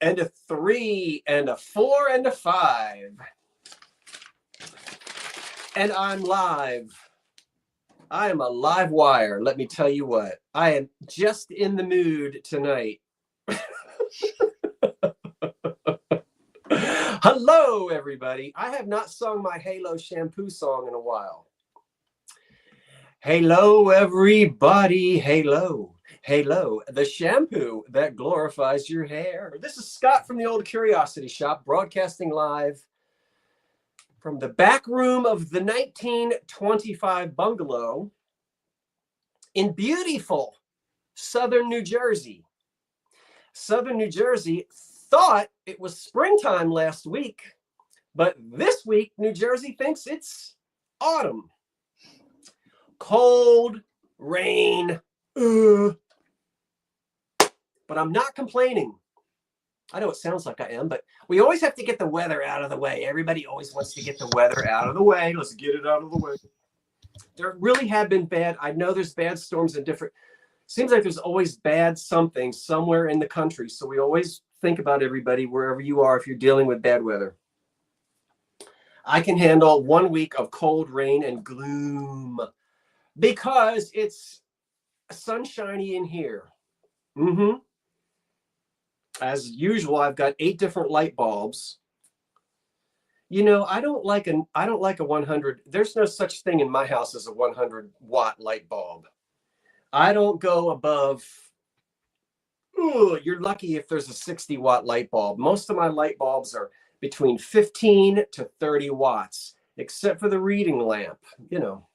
and a 3 and a 4 and a 5. And I'm live. I am a live wire. Let me tell you what. I am just in the mood tonight. Hello, everybody. I have not sung my Halo shampoo song in a while. Hello, everybody. Halo. Halo, the shampoo that glorifies your hair. This is Scott from the Old Curiosity Shop, broadcasting live from the back room of the 1925 bungalow in beautiful southern New Jersey. Southern New Jersey thought it was springtime last week, but this week, New Jersey thinks it's autumn. Cold, rain, but I'm not complaining. I know it sounds like I am, but we always have to get the weather out of the way. Everybody always wants to get the weather out of the way. Let's get it out of the way. There really have been bad. I know there's bad storms in different. Seems like there's always bad something somewhere in the country. So we always think about everybody wherever you are if you're dealing with bad weather. I can handle 1 week of cold, rain, and gloom because it's sunshiny in here. As usual, I've got 8 different light bulbs. You know, I don't like a 100. There's no such thing in my house as a 100-watt light bulb. I don't go above. You're lucky if there's a 60-watt light bulb. Most of my light bulbs are between 15 to 30 watts, except for the reading lamp, you know.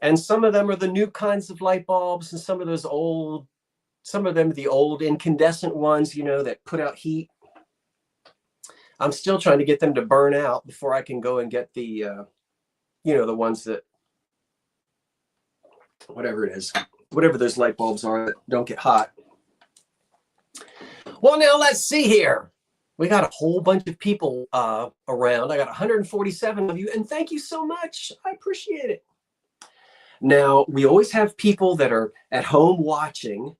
And some of them are the new kinds of light bulbs, and some of them are the old incandescent ones, you know, that put out heat. I'm still trying to get them to burn out before I can go and get the, you know, the ones that, whatever it is, whatever those light bulbs are that don't get hot. Well, now let's see here. We got a whole bunch of people around. I got 147 of you, and thank you so much. I appreciate it. Now, we always have people that are at home watching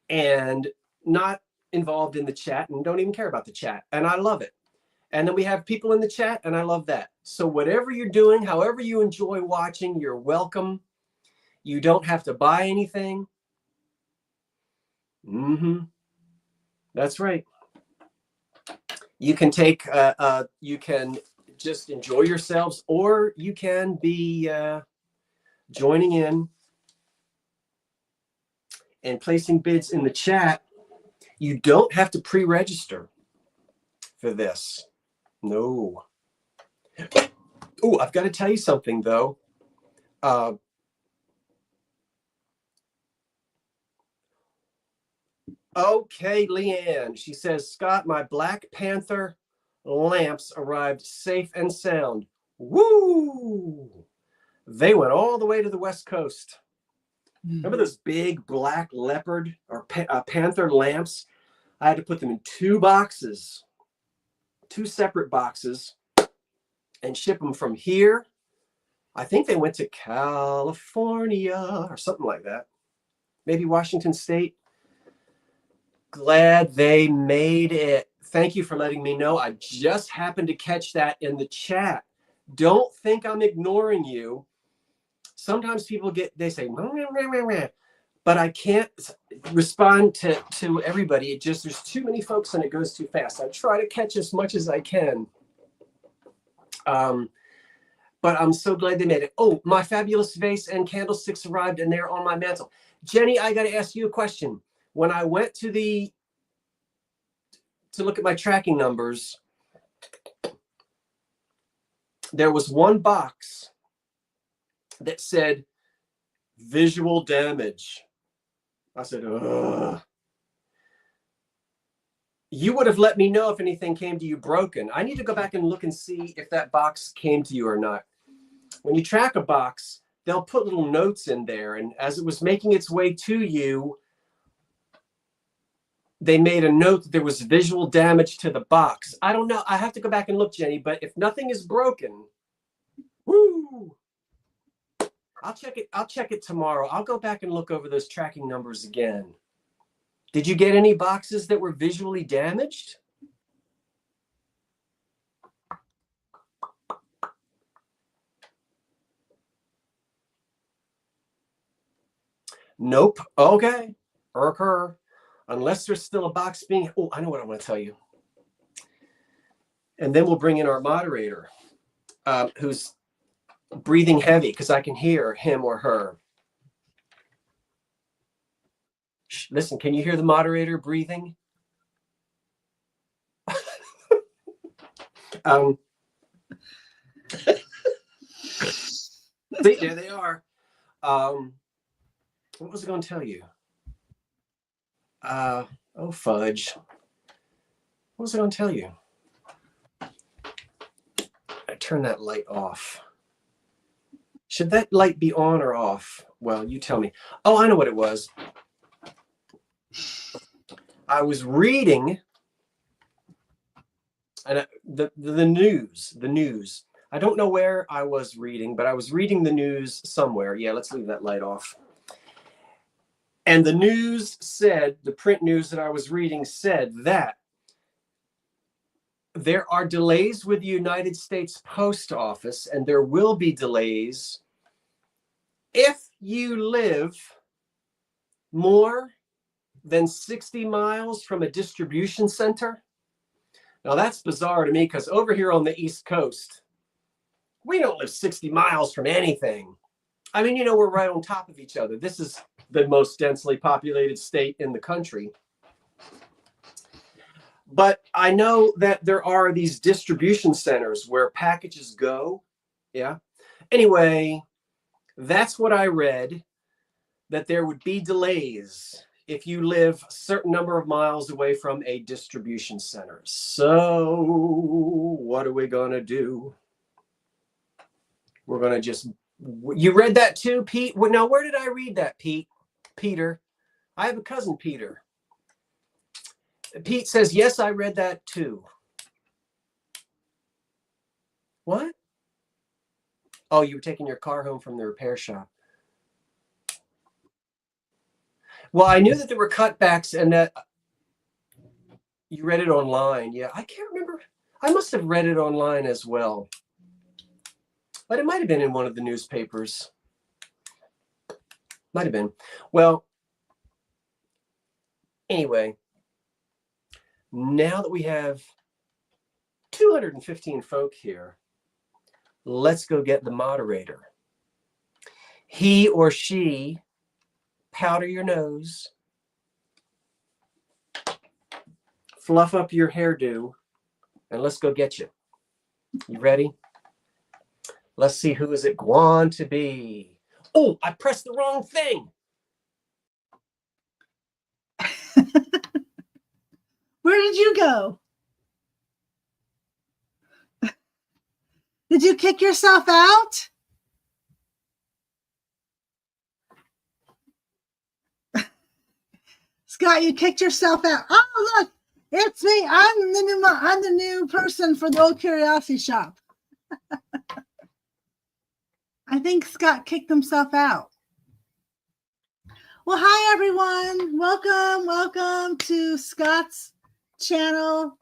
and not involved in the chat and don't even care about the chat. And I love it. And then we have people in the chat, and I love that. So whatever you're doing, however you enjoy watching, you're welcome. You don't have to buy anything. That's right. You can take, you can just enjoy yourselves, or you can be joining in and placing bids in the chat. You don't have to pre-register for this. No. Oh, I've got to tell you something, though. Okay, Leanne. She says, Scott, my Black Panther lamps arrived safe and sound. Woo! They went all the way to the West Coast. Remember those big black leopard or panther lamps? I had to put them in 2 boxes, 2 separate boxes, and ship them from here. I think they went to California or something like that. Maybe Washington State. Glad they made it. Thank you for letting me know. I just happened to catch that in the chat. Don't think I'm ignoring you. Sometimes people they say, but I can't respond to everybody. It just, there's too many folks and it goes too fast. I try to catch as much as I can. But I'm so glad they made it. Oh, my fabulous vase and candlesticks arrived and they're on my mantle. Jenny, I got to ask you a question. When I went to look at my tracking numbers, there was one box that said visual damage. I said, ugh. You would have let me know if anything came to you broken. I need to go back and look and see if that box came to you or not. When you track a box, they'll put little notes in there. And as it was making its way to you, they made a note that there was visual damage to the box. I don't know. I have to go back and look, Jenny, but if nothing is broken, woo, I'll check it tomorrow. I'll go back and look over those tracking numbers again. Did you get any boxes that were visually damaged? Nope. Okay. Occur. Unless there's still a box being... Oh, I know what I want to tell you. And then we'll bring in our moderator, who's breathing heavy because I can hear him or her. Shh, listen, can you hear the moderator breathing? See, there they are. What was I going to tell you? Oh, fudge. What was I going to tell you? I turned that light off. Should that light be on or off? Well, you tell me. Oh, I know what it was. I was reading and the news. I don't know where I was reading, but I was reading the news somewhere. Yeah, let's leave that light off. And the news said, the print news that I was reading said that there are delays with the United States Post Office, and there will be delays if you live more than 60 miles from a distribution center. Now that's bizarre to me because over here on the East Coast, we don't live 60 miles from anything. I mean, you know, we're right on top of each other. This is the most densely populated state in the country. But I know that there are these distribution centers where packages go. Yeah. Anyway, that's what I read, that there would be delays if you live a certain number of miles away from a distribution center. So what are we going to do? We're going to just... You read that too, Pete? Now, where did I read that, Pete? Peter. I have a cousin, Peter. Pete says, yes, I read that too. What? Oh, you were taking your car home from the repair shop. Well, I knew that there were cutbacks and that you read it online. Yeah, I can't remember. I must have read it online as well. But it might have been in one of the newspapers. Might have been. Well, anyway, now that we have 215 folk here, let's go get the moderator. He or she, powder your nose, fluff up your hairdo, and let's go get you. You ready? Let's see, who is it going to be? Oh, I pressed the wrong thing. Where did you go? Did you kick yourself out? Scott, you kicked yourself out. Oh, look, it's me. I'm the new person for the Old Curiosity Shop. I think Scott kicked himself out. Well, hi everyone. Welcome to Scott's channel.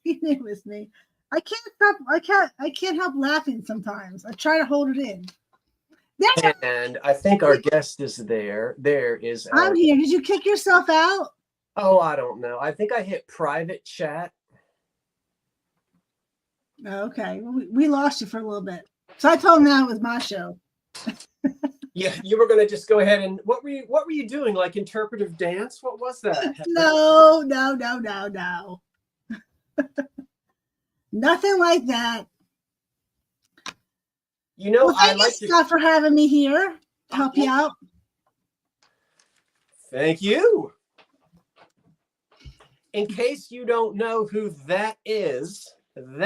He knew it was me. I can't help laughing sometimes. I try to hold it in. There. And I think our guest is there. There is I'm here. Did you kick yourself out? Oh, I don't know. I think I hit private chat. Okay. Well, we lost you for a little bit. So I told him that was my show. Yeah, you were going to just go ahead and what were you doing? Like interpretive dance? What was that? No. Nothing like that. You know, well, thank you, Scott, for having me here to help you out. Thank you. In case you don't know who that is, am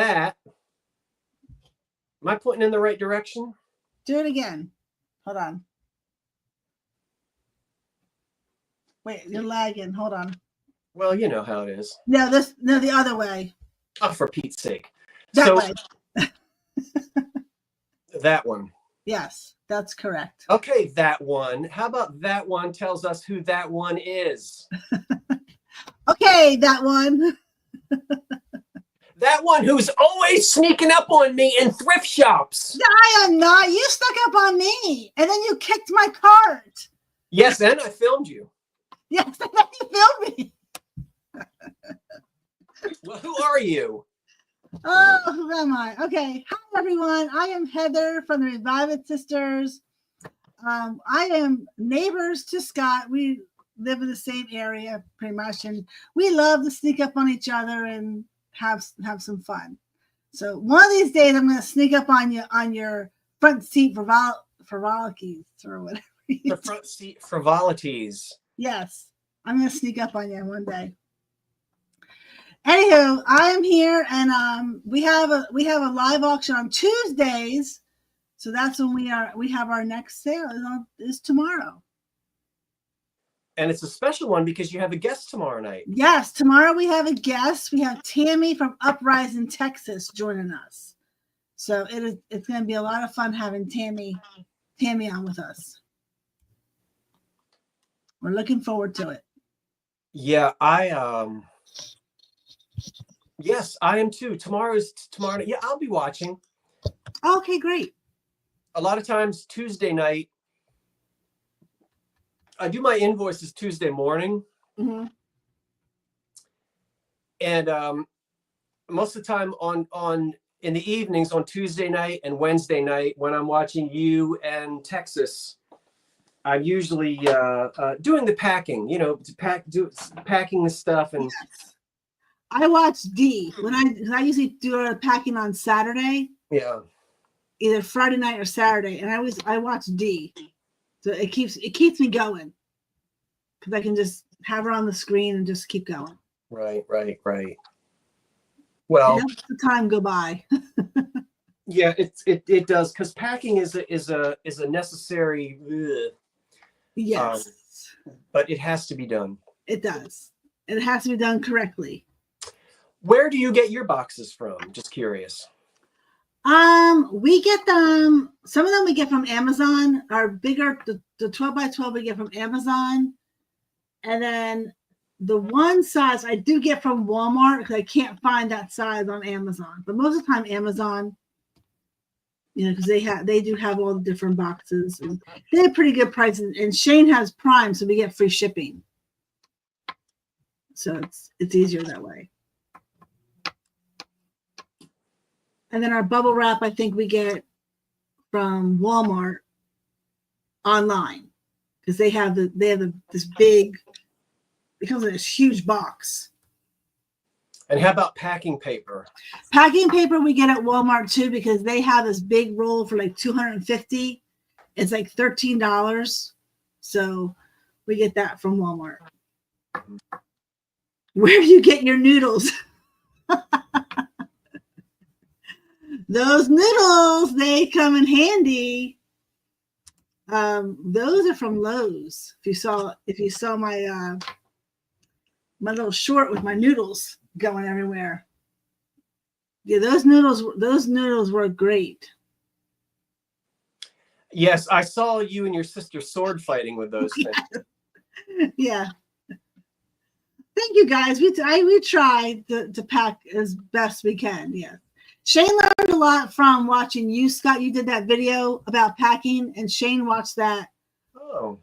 I pointing in the right direction? Do it again. Hold on. Wait, you're lagging. Hold on. Well, you know how it is. No, the other way. Oh, for Pete's sake. That way. That one. Yes, that's correct. Okay, that one. How about that one tells us who that one is? Okay, that one. That one who's always sneaking up on me in thrift shops. I am not. You stuck up on me, and then you kicked my cart. Yes, and I filmed you. Yes, and then you filmed me. Well, who are you? Oh, who am I? Okay. Hi, everyone. I am Heather from the Revive It Sisters. I am neighbors to Scott. We live in the same area pretty much, and we love to sneak up on each other and have some fun. So one of these days, I'm going to sneak up on you on your front seat frivolities or whatever. The front seat frivolities. Yes, I'm going to sneak up on you one day. Anywho, I am here, and we have a live auction on Tuesdays, so that's when we have our next sale is tomorrow. And it's a special one because you have a guest tomorrow night. Yes, tomorrow we have a guest. We have Tammy from Uprising, Texas, joining us. So it's going to be a lot of fun having Tammy on with us. We're looking forward to it. Yeah, yes, I am too. Tomorrow. Yeah, I'll be watching. Okay, great. A lot of times Tuesday night, I do my invoices Tuesday morning. Mm-hmm. And most of the time on in the evenings on Tuesday night and Wednesday night when I'm watching you and Texas, I'm usually doing the packing, packing the stuff. And I watch D when I usually do the packing on Saturday. Yeah. Either Friday night or Saturday, and I watch D, so it keeps me going because I can just have her on the screen and just keep going. Right. Well, it helps the time go by. Yeah, it does, because packing is a necessary. Yes, but it has to be done. It does. It has to be done correctly. Where do you get your boxes from? Just curious. We get them. Some of them we get from Amazon. Our bigger, the 12 by 12 we get from Amazon, and then the one size I do get from Walmart because I can't find that size on Amazon. But most of the time, Amazon, because they do have all the different boxes and they have pretty good prices. And Shane has Prime, so we get free shipping. So it's easier that way. And then our bubble wrap, I think we get from Walmart online because they have this big. It comes in this huge box. And how about packing paper? Packing paper we get at Walmart too because they have this big roll for like $250. It's like $13. So we get that from Walmart. Where do you get your noodles? Those noodles, they come in handy. Those are from Lowe's. If you saw my little short with my noodles going everywhere. Yeah, those noodles were great. Yes, I saw you and your sister sword fighting with those things. Yeah. Thank you guys. We try to pack as best we can. Yeah. Shane learned a lot from watching you, Scott. You did that video about packing, and Shane watched that. Oh.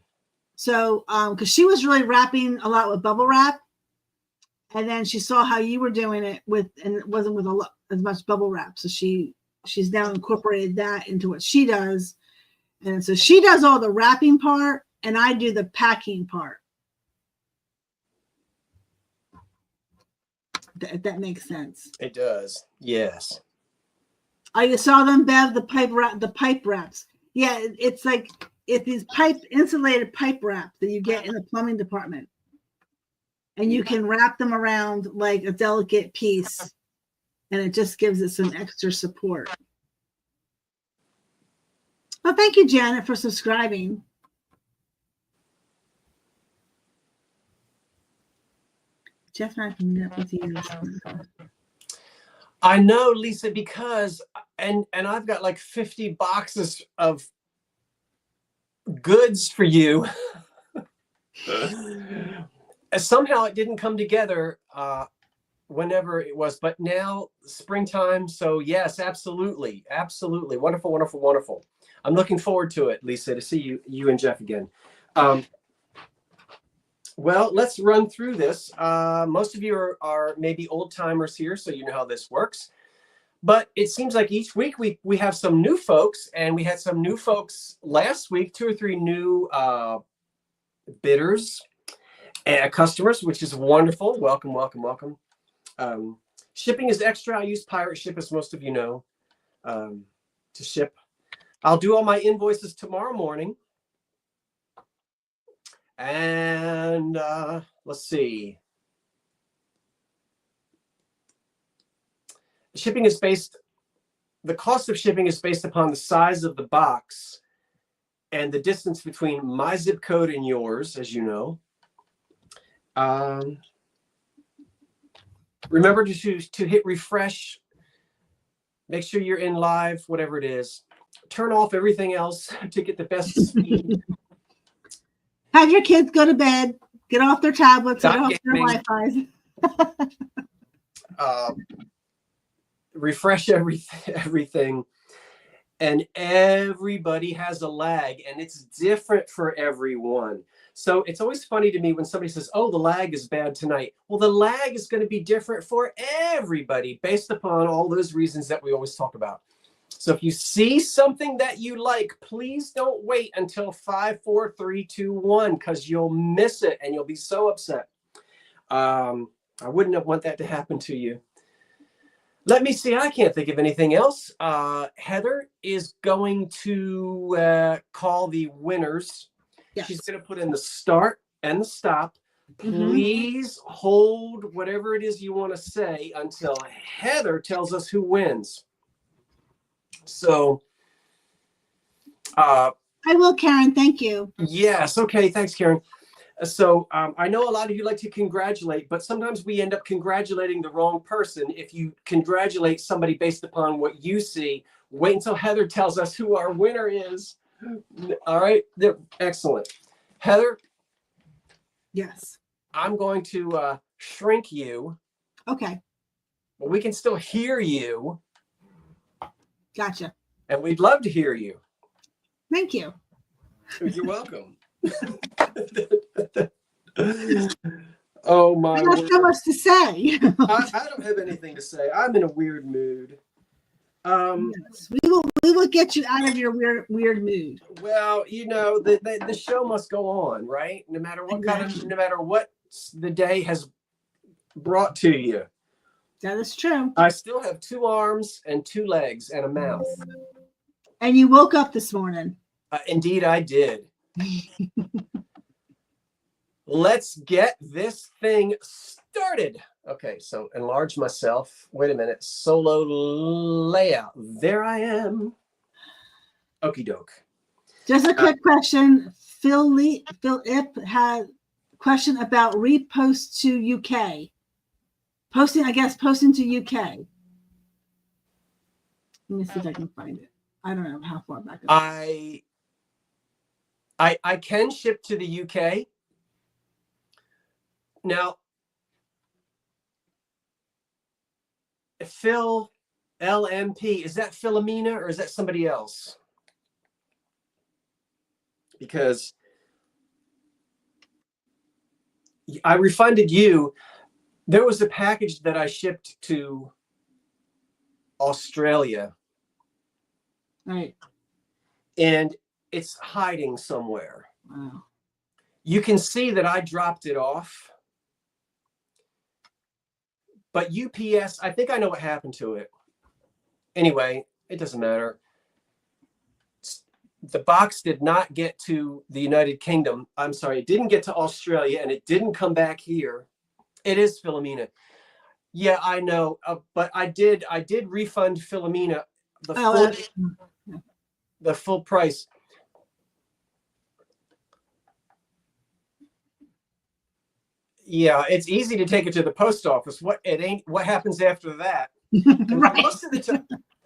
So, because she was really wrapping a lot with bubble wrap, and then she saw how you were doing it and it wasn't with as much bubble wrap. So she's now incorporated that into what she does, and so she does all the wrapping part, and I do the packing part. If that makes sense. It does. Yes. I saw them, Bev, the pipe wraps. Yeah, it's these insulated pipe wraps that you get in the plumbing department. And you can wrap them around like a delicate piece, and it just gives it some extra support. Well, thank you, Janet, for subscribing. Jeff and I can meet up with you. I know, Lisa, because and I've got like 50 boxes of goods for you. somehow it didn't come together whenever it was, but now springtime. So yes, absolutely. Absolutely. Wonderful, wonderful, wonderful. I'm looking forward to it, Lisa, to see you and Jeff again. Well, let's run through this. Most of you are maybe old timers here, so you know how this works. But it seems like each week we have some new folks, and we had some new folks last week, 2 or 3 new bidders and customers, which is wonderful. Welcome, welcome, welcome. Shipping is extra. I use Pirate Ship, as most of you know, to ship. I'll do all my invoices tomorrow morning. And let's see. Shipping is the cost of shipping is based upon the size of the box and the distance between my zip code and yours, as you know. Remember to hit refresh. Make sure you're in live, whatever it is. Turn off everything else to get the best speed. Have your kids go to bed. Get off their tablets. Get off their Wi-Fi. Refresh everything. And everybody has a lag, and it's different for everyone. So it's always funny to me when somebody says, oh, the lag is bad tonight. Well, the lag is going to be different for everybody based upon all those reasons that we always talk about. So if you see something that you like, please don't wait until 5, 4, 3, 2, 1, because you'll miss it and you'll be so upset. I wouldn't want that to happen to you. Let me see. I can't think of anything else. Heather is going to call the winners. Yes. She's going to put in the start and the stop. Please hold whatever it is you want to say until Heather tells us who wins. So I will, Karen. Thank you. Yes. Okay. Thanks, Karen. So I know a lot of you like to congratulate, but sometimes we end up congratulating the wrong person. If you congratulate somebody based upon what you see, wait until Heather tells us who our winner is. All right. Excellent. Heather. Yes. I'm going to shrink you. Okay. But we can still hear you. Gotcha. And we'd love to hear you. Thank you. You're welcome. Oh my! I have so much to say. I don't have anything to say. I'm in a weird mood. Yes, we will get you out of your weird mood. Well, you know, the show must go on, right? No matter what no matter what the day has brought to you. That is true. I still have 2 arms and 2 legs and a mouth. And you woke up this morning. Indeed, I did. Let's get this thing started. Okay, so enlarge myself. Wait a minute. Solo layout. There I am. Okie doke. Just a quick question. Phil Ip had a question about repost to UK. Posting to UK. Let me see if I can find it. I don't know how far back it is. I can ship to the UK. Now, Phil LMP, is that Philomena or is that somebody else? Because I refunded you. There was a package that I shipped to Australia. Right. And it's hiding somewhere. Wow. You can see that I dropped it off. But UPS, I think I know what happened to it. Anyway, it doesn't matter. The box did not get to the United Kingdom. I'm sorry, it didn't get to Australia, and it didn't come back here. It is Philomena. Yeah, I know, but I did refund Philomena the full price. Yeah, it's easy to take it to the post office. What happens after that? Right.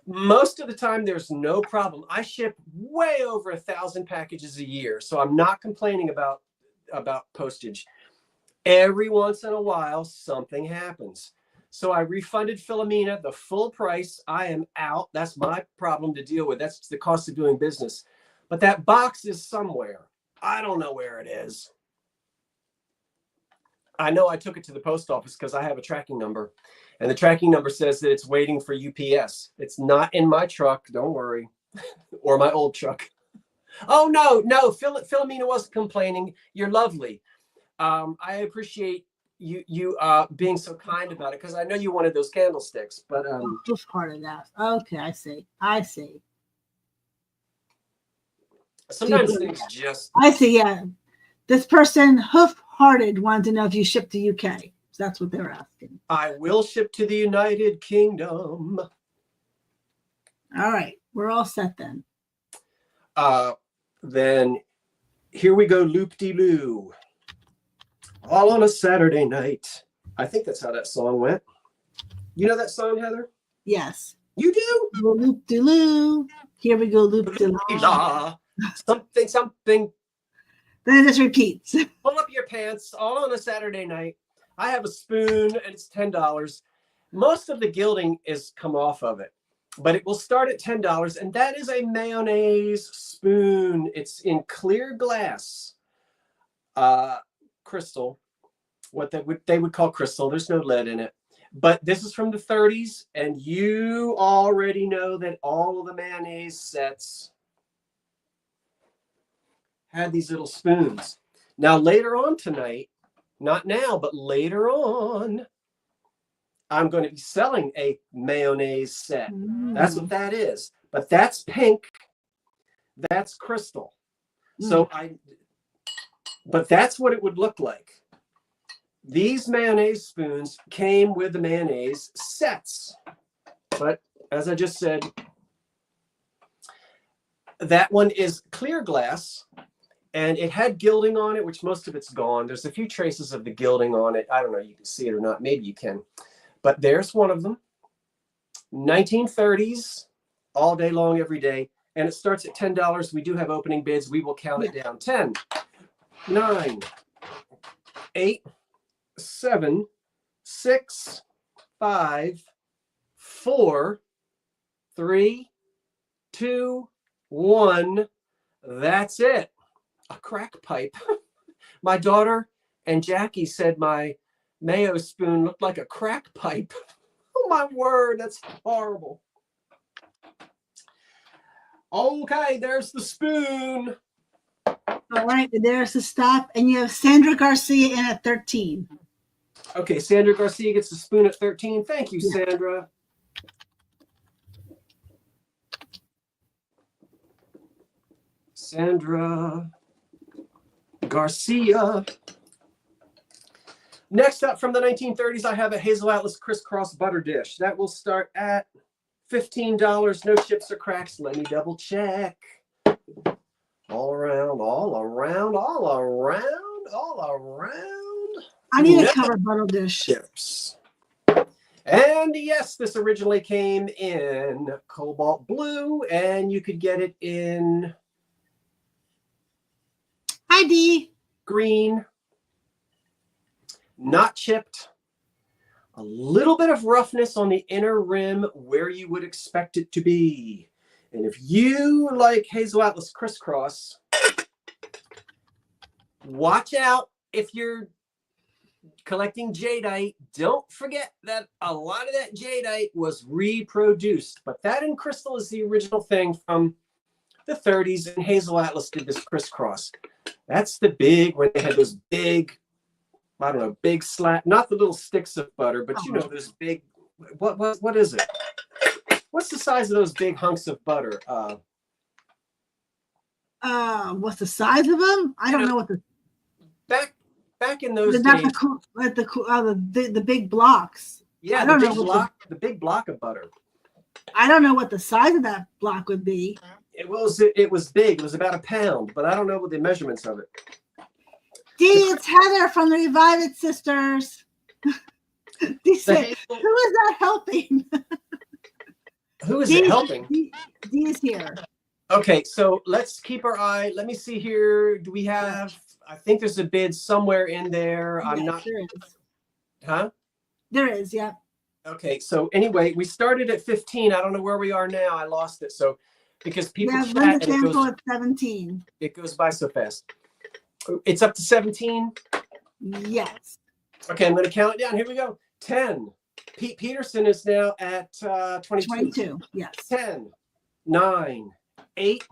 Most of the time, there's no problem. I ship way over 1,000 packages a year, so I'm not complaining about postage. Every once in a while, something happens. So I refunded Philomena the full price. I am out. That's my problem to deal with. That's the cost of doing business. But that box is somewhere. I don't know where it is. I know I took it to the post office because I have a tracking number. And the tracking number says that it's waiting for UPS. It's not in my truck. Don't worry. Or my old truck. Oh, no. Philomena wasn't complaining. You're lovely. I appreciate you being so kind about it because I know you wanted those candlesticks. But just part of that. Okay, I see. Sometimes things just. I see. Yeah, this person hoof-hearted wanted to know if you ship to UK. So that's what they're asking. I will ship to the United Kingdom. All right, we're all set then. Then here we go, loop-de-loo. All on a Saturday night. I think that's how that song went. You know that song, Heather? Yes. You do? Loop-de-loo. Here we go, loop-de-loo. Something. Then it just repeats. Pull up your pants, all on a Saturday night. I have a spoon, and it's $10. Most of the gilding is come off of it, but it will start at $10, and that is a mayonnaise spoon. It's in clear glass. Crystal, what they would call crystal. There's no lead in it. But this is from the 30s, and you already know that all of the mayonnaise sets had these little spoons. Now, later on tonight, not now, but later on, I'm going to be selling a mayonnaise set. That's what that is. But that's pink. That's crystal. So but that's what it would look like. These mayonnaise spoons came with the mayonnaise sets. But as I just said, that one is clear glass, and it had gilding on it, which most of it's gone. There's a few traces of the gilding on it. I don't know if you can see it or not. Maybe you can. But there's one of them. 1930s, all day long, every day. And it starts at $10. We do have opening bids. We will count it down. 10, 9, 8, 7, 6, 5, 4, 3, 2, 1. That's it. A crack pipe. My daughter and Jackie said my mayo spoon looked like a crack pipe. Oh my word, that's horrible. Okay, there's the spoon. All right, there's the stop, and you have Sandra Garcia in at 13. Okay, Sandra Garcia gets the spoon at 13. Thank you, Sandra. Sandra Garcia. Next up from the 1930s, I have a Hazel Atlas crisscross butter dish. That will start at $15. No chips or cracks. Let me double check. All around. I need a cover butter dish. Chips. And yes, this originally came in cobalt blue, and you could get it in ID green, not chipped, a little bit of roughness on the inner rim where you would expect it to be. And if you like Hazel Atlas crisscross, watch out if you're collecting jadeite. Don't forget that a lot of that jadeite was reproduced, but that in crystal is the original thing from the 30s, and Hazel Atlas did this crisscross. That's the big, when they had those big, I don't know, big slab, not the little sticks of butter, but you know, those big, what is it? What's the size of those big hunks of butter? What's the size of them? I don't know what the back in those days. The big blocks. Yeah, the big block of butter. I don't know what the size of that block would be. It was big. It was about a pound, but I don't know what the measurements of it. Dee, it's Heather from the Revive It Sisters. Dee said, who is that helping? Who is it helping? Dee is here. Okay, so let's keep our eye. Let me see here. Do we have I think there's a bid somewhere in there. I'm Yes, not. there is. Huh? There is, yeah. Okay. So anyway, we started at 15. I don't know where we are now. I lost it. So because people Yeah, chat Linda and Sample at 17. it goes by so fast. It's up to 17. Yes. Okay, I'm going to count it down. Here we go. 10. Pete Peterson is now at 22. 22, yes. 10, 9, 8,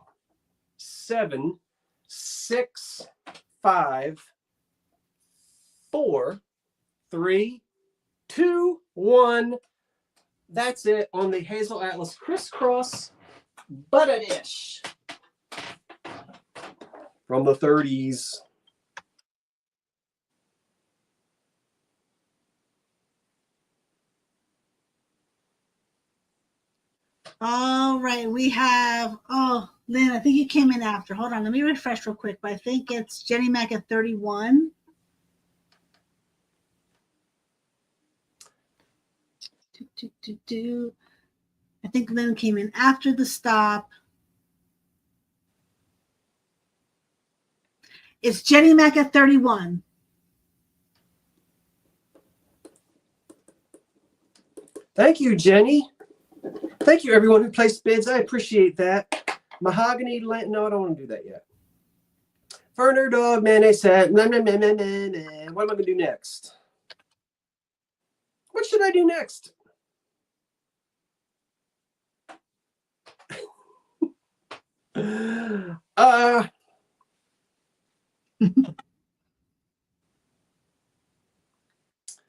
7, 6, 5, 4, 3, 2, 1. That's it on the Hazel Atlas Crisscross Butter Dish from the 30s. All right, we have, Lynn, I think you came in after. Hold on, let me refresh real quick, but I think it's Jenny Mac at 31. I think Lynn came in after the stop. It's Jenny Mac at 31. Thank you, Jenny. Thank you, everyone who placed bids. I appreciate that. Mahogany, no, I don't want to do that yet. Ferner Dog, Mayonnaise set. What am I going to do next? What should I do next? Do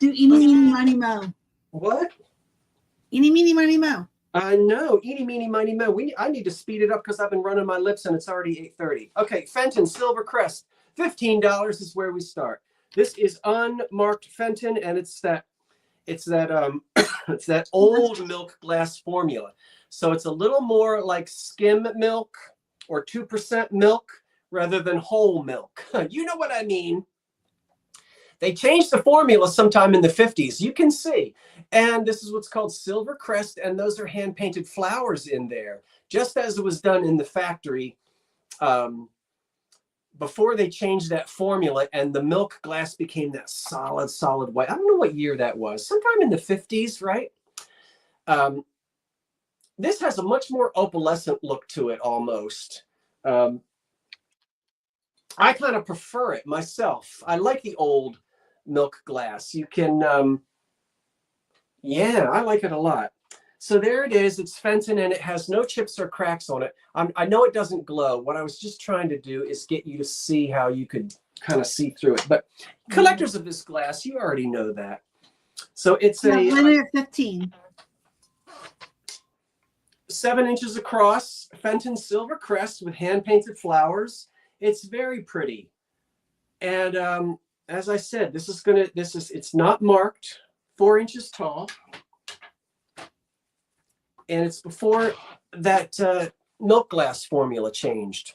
eeny, meeny, miny, mo. What? Eeny, meeny, miny, mo. I know. Eeny, meeny, miny, mo. I need to speed it up because I've been running my lips and it's already 8:30. Okay, Fenton Silver Crest. $15 is where we start. This is unmarked Fenton, and it's that it's that old milk glass formula. So it's a little more like skim milk or 2% milk rather than whole milk. You know what I mean? They changed the formula sometime in the 50s. You can see. And this is what's called Silver Crest, and those are hand-painted flowers in there, just as it was done in the factory before they changed that formula and the milk glass became that solid white. I don't know what year that was. Sometime in the 50s, right? This has a much more opalescent look to it almost. I kind of prefer it myself. I like the old milk glass. You can, yeah, I like it a lot. So there it is. It's Fenton, and it has no chips or cracks on it. I know it doesn't glow. What I was just trying to do is get you to see how you could kind of see through it. But collectors of this glass, you already know that. So it's a 15. 7 inches across, Fenton Silver Crest with hand-painted flowers. It's very pretty. And as I said, it's not marked, 4 inches tall. And it's before that milk glass formula changed.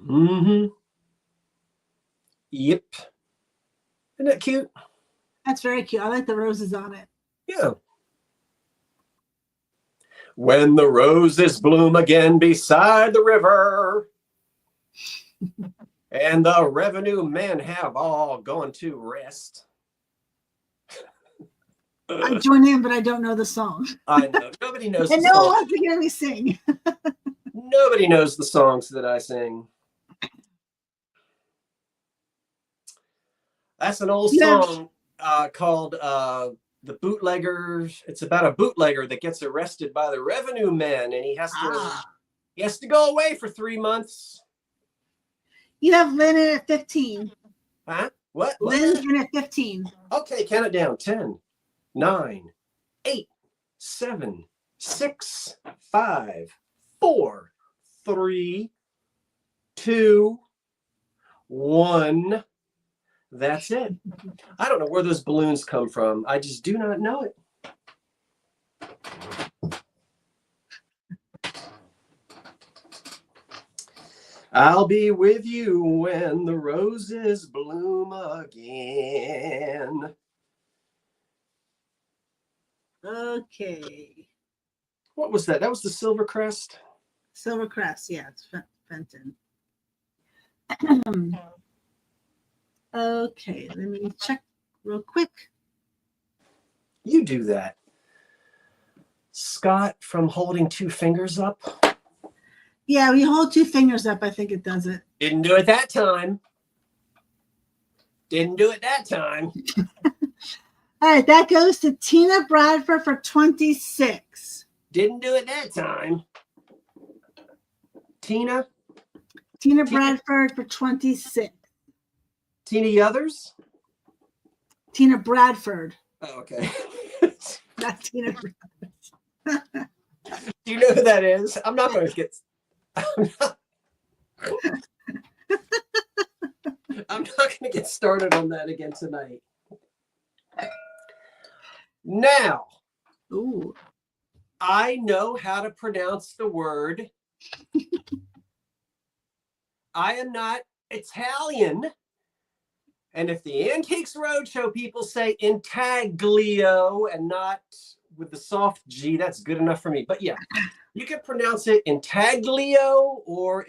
Mm-hmm. Yep. Isn't that cute? That's very cute. I like the roses on it. Yeah. When the roses bloom again beside the river, and the revenue men have all gone to rest. I join in, but I don't know the song. I know. Nobody knows and the no one songs. wants to hear me sing. Nobody knows the songs that I sing. That's an old song called The Bootleggers. It's about a bootlegger that gets arrested by the revenue men, and he has to go away for 3 months. You have Lynn in at 15. Huh? What? Lynn's in at 15. Okay, count it down. 10, 9, 8, 7, 6, 5, 4, 3, 2, 1. That's it. I don't know where those balloons come from. I just do not know it. I'll be with you when the roses bloom again. Okay. What was that? That was the Silver Crest? Silver Crest, yeah. It's Fenton. Okay, let me check real quick. You do that. Scott, from holding two fingers up. Yeah, we hold two fingers up. I think it does it. Didn't do it that time. Didn't do it that time. All right, that goes to Tina Bradford for 26. Didn't do it that time. Tina Bradford for 26. Tina Yothers? Tina Bradford. Oh, okay. Not Tina Bradford. Do you know who that is? I'm not going to get. I'm not going to get started on that again tonight. Now, Ooh. I know how to pronounce the word. I am not Italian. And if the Antiques Roadshow people say intaglio and not with the soft G, that's good enough for me. But yeah, you can pronounce it intaglio or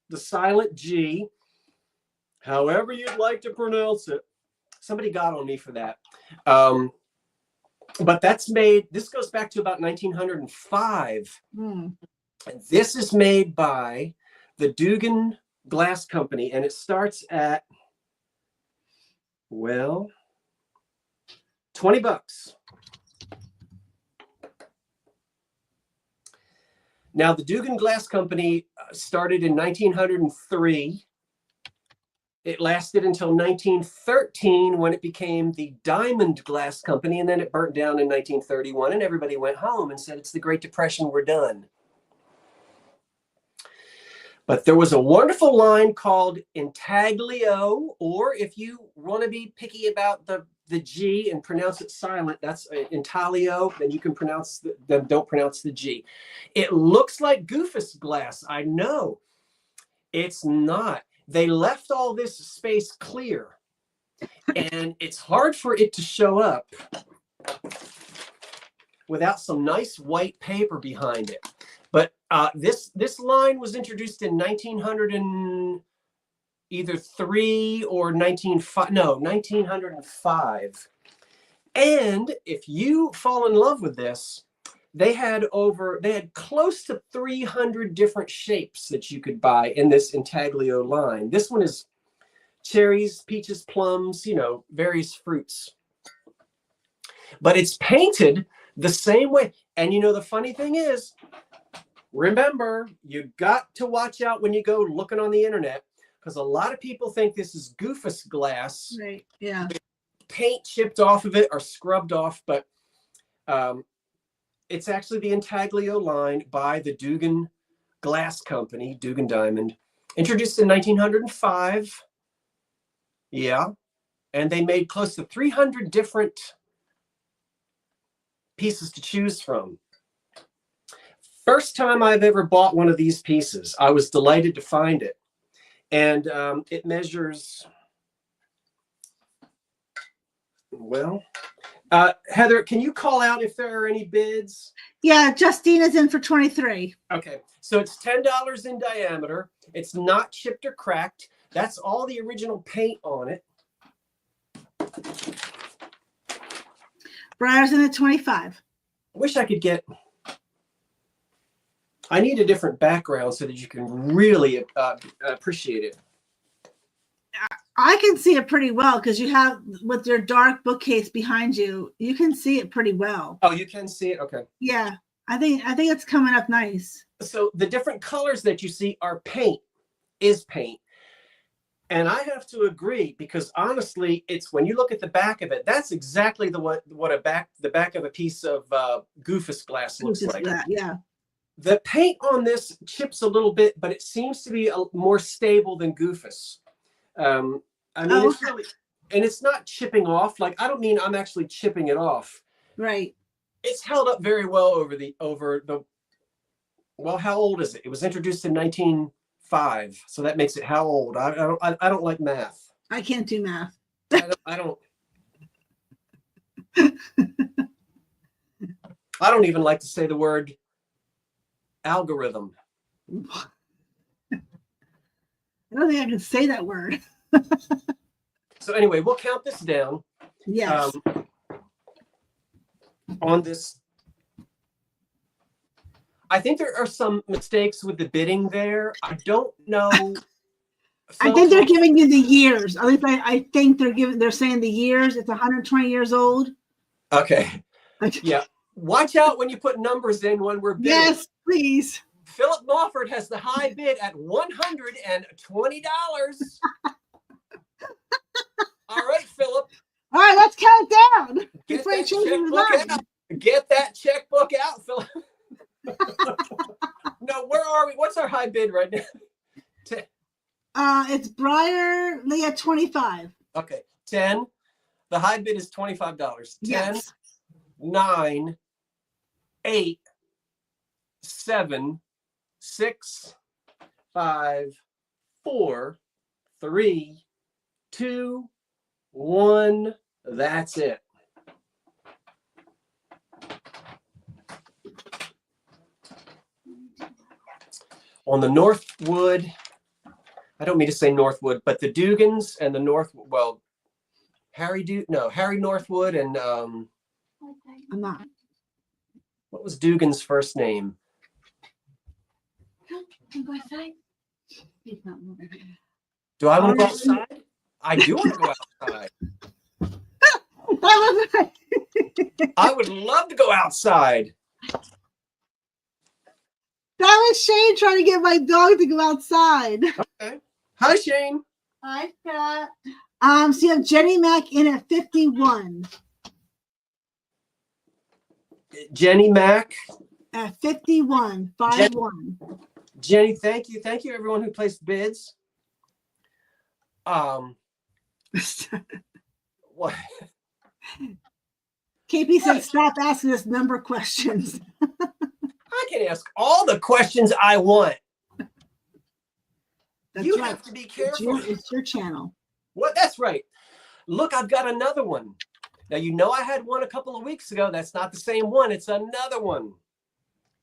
the silent G, however you'd like to pronounce it. Somebody got on me for that. But that's made, this goes back to about 1905. This is made by the Dugan Glass Company, and it starts at, well, $20. Now, the Dugan Glass Company started in 1903. It lasted until 1913 when it became the Diamond Glass Company, and then it burnt down in 1931, and everybody went home and said, it's the Great Depression, we're done. But there was a wonderful line called intaglio, or if you want to be picky about the G and pronounce it silent, that's intaglio, then you can pronounce then don't pronounce the G. It looks like Goofus glass. I know. It's not. They left all this space clear, and it's hard for it to show up without some nice white paper behind it. But this line was introduced in 1903 or 1905. And if you fall in love with this, they had close to 300 different shapes that you could buy in this intaglio line. This one is cherries, peaches, plums, various fruits. But it's painted the same way. And the funny thing is, remember, you got to watch out when you go looking on the internet, because a lot of people think this is Goofus glass. Right, yeah. Paint chipped off of it or scrubbed off, but it's actually the intaglio line by the Dugan Glass Company, Dugan Diamond, introduced in 1905. Yeah, and they made close to 300 different pieces to choose from. First time I've ever bought one of these pieces, I was delighted to find it. And it measures, well, Heather, can you call out if there are any bids? Yeah, Justina's in for 23. Okay, so it's $10 in diameter. It's not chipped or cracked. That's all the original paint on it. Briar's in at 25. Wish I could get... I need a different background so that you can really appreciate it. I can see it pretty well because you have, with your dark bookcase behind you, you can see it pretty well. Oh, you can see it? Okay. Yeah, I think it's coming up nice. So the different colors that you see are paint. And I have to agree, because honestly, it's when you look at the back of it, that's exactly what the back of a piece of Goofus glass looks like. Yeah. The paint on this chips a little bit, but it seems to be more stable than Goofus. It's really, and it's not chipping off. Like, I don't mean I'm actually chipping it off. Right. It's held up very well over the. Well, how old is it? It was introduced in 1905, so that makes it how old? I don't like math. I can't do math. I don't. I don't even like to say the word algorithm. I don't think I can say that word. So anyway, we'll count this down. Yes. On this, I think there are some mistakes with the bidding there. I don't know. I think they're giving you the years. At least I think they're saying the years. It's 120 years old. Okay. Yeah. Watch out when you put numbers in when we're bidding. Yes, please. Philip Mofford has the high bid at $120. All right, Philip. All right, let's count down. Get that checkbook out. Get that checkbook out, Philip. No, where are we? What's our high bid right now? It's Brierly at 25. Okay, 10. The high bid is $25. 10, yes. 9, 8, 7, 6, 5, 4, 3, 2, 1. That's it. On the Northwood, I don't mean to say Northwood, but the Dugans and the Harry Northwood and I'm not. What was Dugan's first name? Go outside. He's not moving. Do I want to go outside? I do want to go outside. I would love to go outside. That was Shane trying to get my dog to go outside. Okay. Hi, Shane. Hi, Scott. So you have Jenny Mack in at 51. Jenny Mack. At 51. 5-1. Jenny, thank you. Thank you, everyone who placed bids. What? KP said, stop asking us number questions. I can ask all the questions I want. That's you right. have to be careful. It's your channel. What? That's right. Look, I've got another one. Now, you know I had one a couple of weeks ago. That's not the same one. It's another one.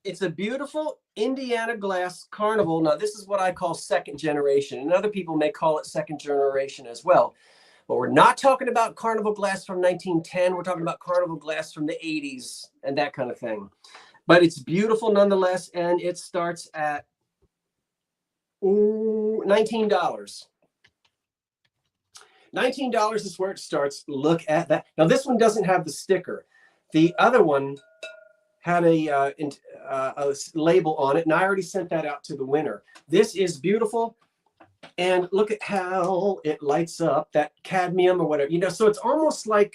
It's a beautiful Indiana glass carnival. Now, this is what I call second generation, and other people may call it second generation as well. But we're not talking about carnival glass from 1910. We're talking about carnival glass from the 80s and that kind of thing. But it's beautiful nonetheless, and it starts at $19. $19 is where it starts. Look at that. Now, this one doesn't have the sticker. The other one had a label on it, and I already sent that out to the winner. This is beautiful, and look at how it lights up, that cadmium or whatever. You know, so it's almost like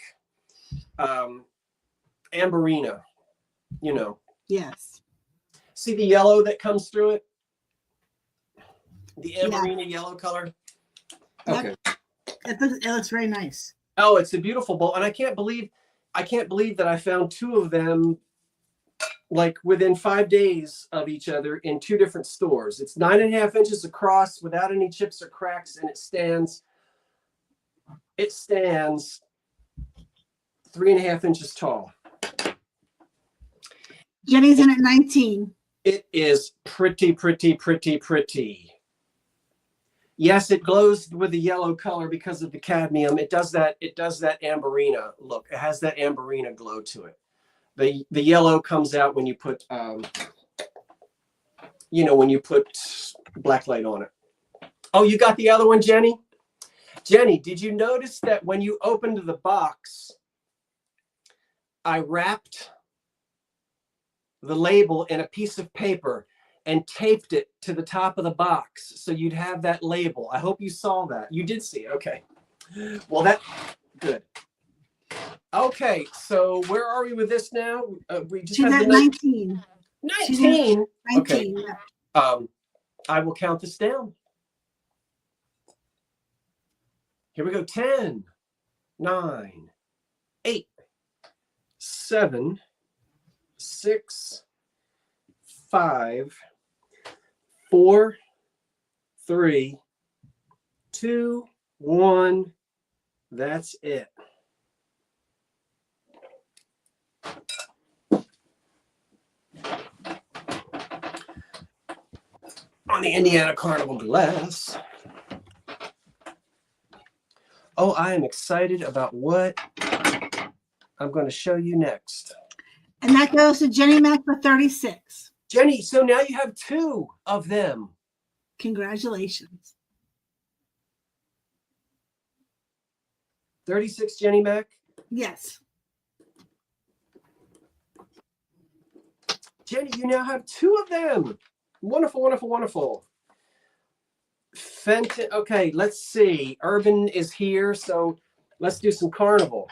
amberina, you know. Yes. See the yellow that comes through it? The amberina yellow color? Okay. It looks very nice. Oh, it's a beautiful bowl. And I can't believe that I found two of them like within 5 days of each other in two different stores. It's 9.5 inches across without any chips or cracks, and it stands 3.5 inches tall. Jenny's in at 19. It is pretty, pretty, pretty, pretty. Yes, it glows with the yellow color because of the cadmium. It does that amberina look. It has that amberina glow to it. The yellow comes out when you put when you put black light on it. Oh, you got the other one, Jenny? Jenny, did you notice that when you opened the box, I wrapped the label in a piece of paper and taped it to the top of the box so you'd have that label? I hope you saw that. You did see it. Okay. Well, that's good. Okay, so where are we with this now? We just She's at 19. 19. 19. Okay. Yeah. I will count this down. Here we go. 10, 9, 8, 7, 6, 5, 4, 3, 2, 1. That's it. On the Indiana Carnival glass. Oh, I am excited about what I'm going to show you next. And that goes to Jenny Mac for 36. Jenny, so now you have 2 of them. Congratulations. 36, Jenny Mac? Yes. Jenny, you now have 2 of them. Wonderful, wonderful, wonderful. Fenton, okay, let's see. Urban is here, so let's do some carnival.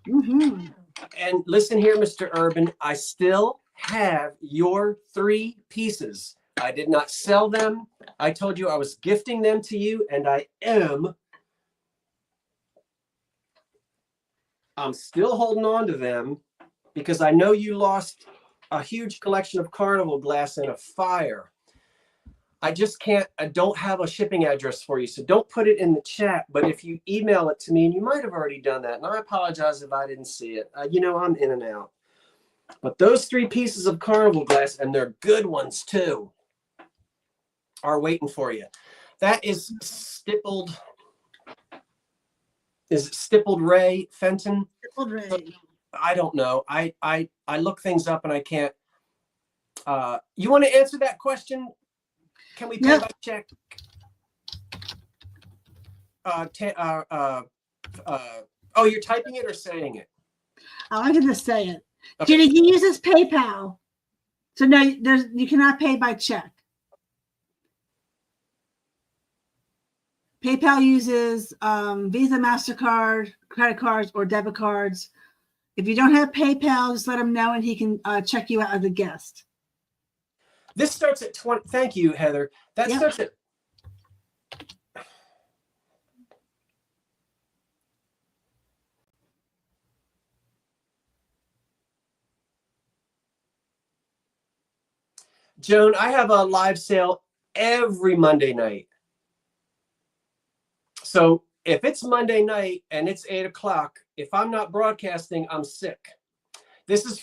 Mm-hmm. And listen here, Mr. Urban, I still have your 3 pieces. I did not sell them. I told you I was gifting them to you, and I'm still holding on to them because I know you lost a huge collection of carnival glass in a fire. I just can't, I don't have a shipping address for you, so don't put it in the chat. But if you email it to me, and you might have already done that, and I apologize if I didn't see it. You know, I'm in and out. But those 3 pieces of carnival glass, and they're good ones too, are waiting for you. That is stippled. Is it stippled Ray Fenton? Stippled Ray. I don't know. I look things up and I can't. You want to answer that question? Can we pay by check? Oh, you're typing it or saying it? Oh, I can just say it. Okay. Jenny, he uses PayPal. So no, you cannot pay by check. PayPal uses Visa, MasterCard, credit cards, or debit cards. If you don't have PayPal, just let him know and he can check you out as a guest. This starts at 20. Thank you, Heather. That starts at. Joan, I have a live sale every Monday night. So if it's Monday night and it's 8 o'clock, if I'm not broadcasting, I'm sick. This is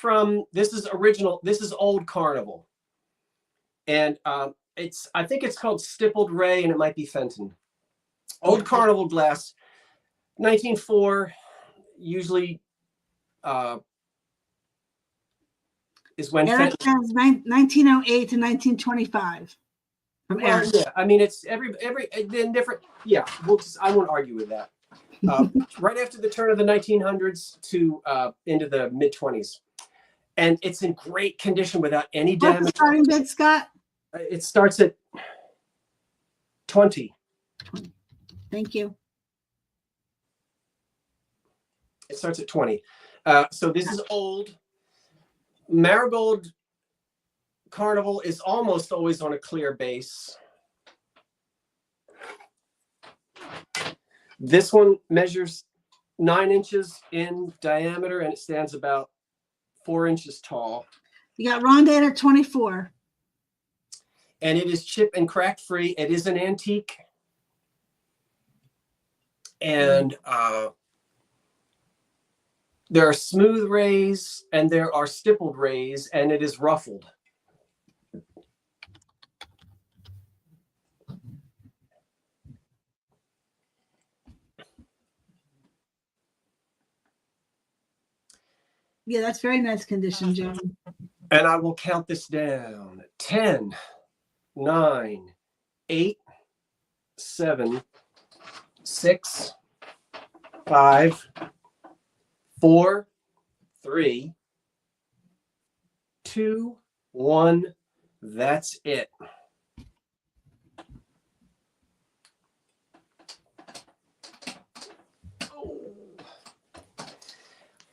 original. This is old Carnival. And I think it's called Stippled Ray, and it might be Fenton. Old Carnival glass, 1904, usually is when Fenton. 1908 to 1925. Well, yeah, I mean, it's every different. Yeah, I won't argue with that. Right after the turn of the 1900s to into the mid 20s, and it's in great condition without any damage. What's the starting bid, Scott? It starts at 20. Thank you. It starts at 20. So this is old. Marigold Carnival is almost always on a clear base. This one measures 9 inches in diameter and it stands about 4 inches tall. You got Rondé at 24. And it is chip and crack free. It is an antique. And there are smooth rays and there are stippled rays, and it is ruffled. Yeah, that's very nice condition, Joan. And I will count this down. 10, 9, 8, 7, 6, 5, 4, 3, 2, 1. That's it.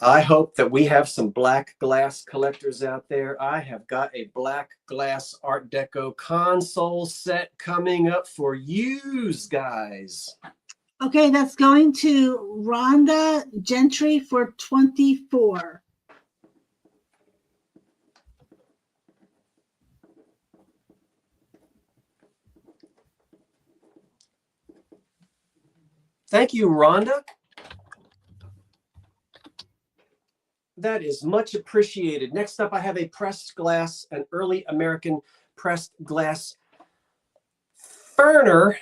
I hope that we have some black glass collectors out there. I have got a black glass Art Deco console set coming up for you guys. Okay, that's going to Rhonda Gentry for 24. Thank you, Rhonda. That is much appreciated. Next up, I have a pressed glass, an early American pressed glass Ferner.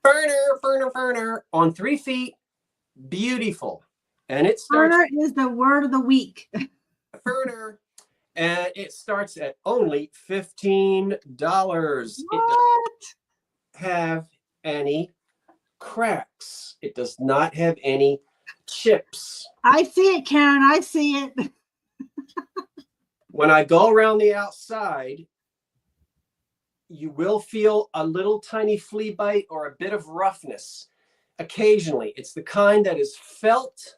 Ferner on 3 feet. Beautiful. And it starts. Ferner is the word of the week. Ferner. And it starts at only $15. It doesn't have any cracks. It does not have any chips. I see it, Karen. I see it. When I go around the outside, you will feel a little tiny flea bite or a bit of roughness occasionally. It's the kind that is felt